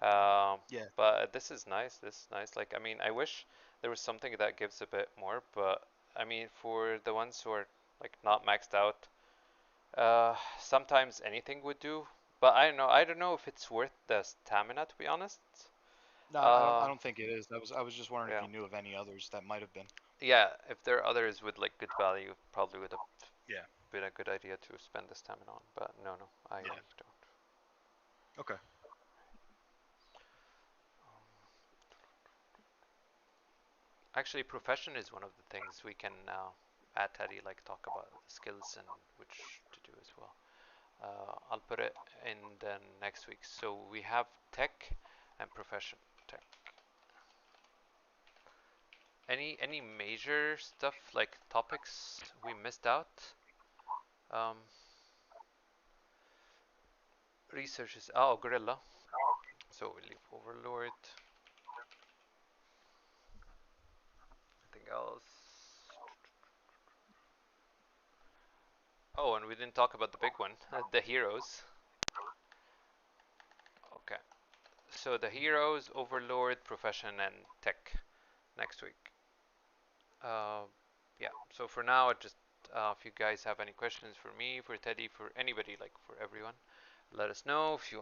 Yeah. But this is nice. This is nice. Like, I mean, I wish there was something that gives a bit more, but I mean, for the ones who are like not maxed out, sometimes anything would do. But I don't know. I don't know if it's worth the stamina, to be honest. No, I don't think it is. I was just wondering Yeah. if you knew of any others that might have been. Yeah, if there are others with like good value, probably would have Yeah. been a good idea to spend the stamina on. But no, I Yeah. don't. Okay. Actually, profession is one of the things we can add Teddy, like talk about the skills and which to do as well. I'll put it in the next week. So we have tech and profession. Tech. Any major stuff like topics we missed out? Research is gorilla. So we leave overlord. Anything else? Oh, and we didn't talk about the big one, the heroes. Okay. So the heroes, overlord, profession, and tech next week. Yeah. So for now, just if you guys have any questions for me, for Teddy, for anybody, like for everyone, let us know. If you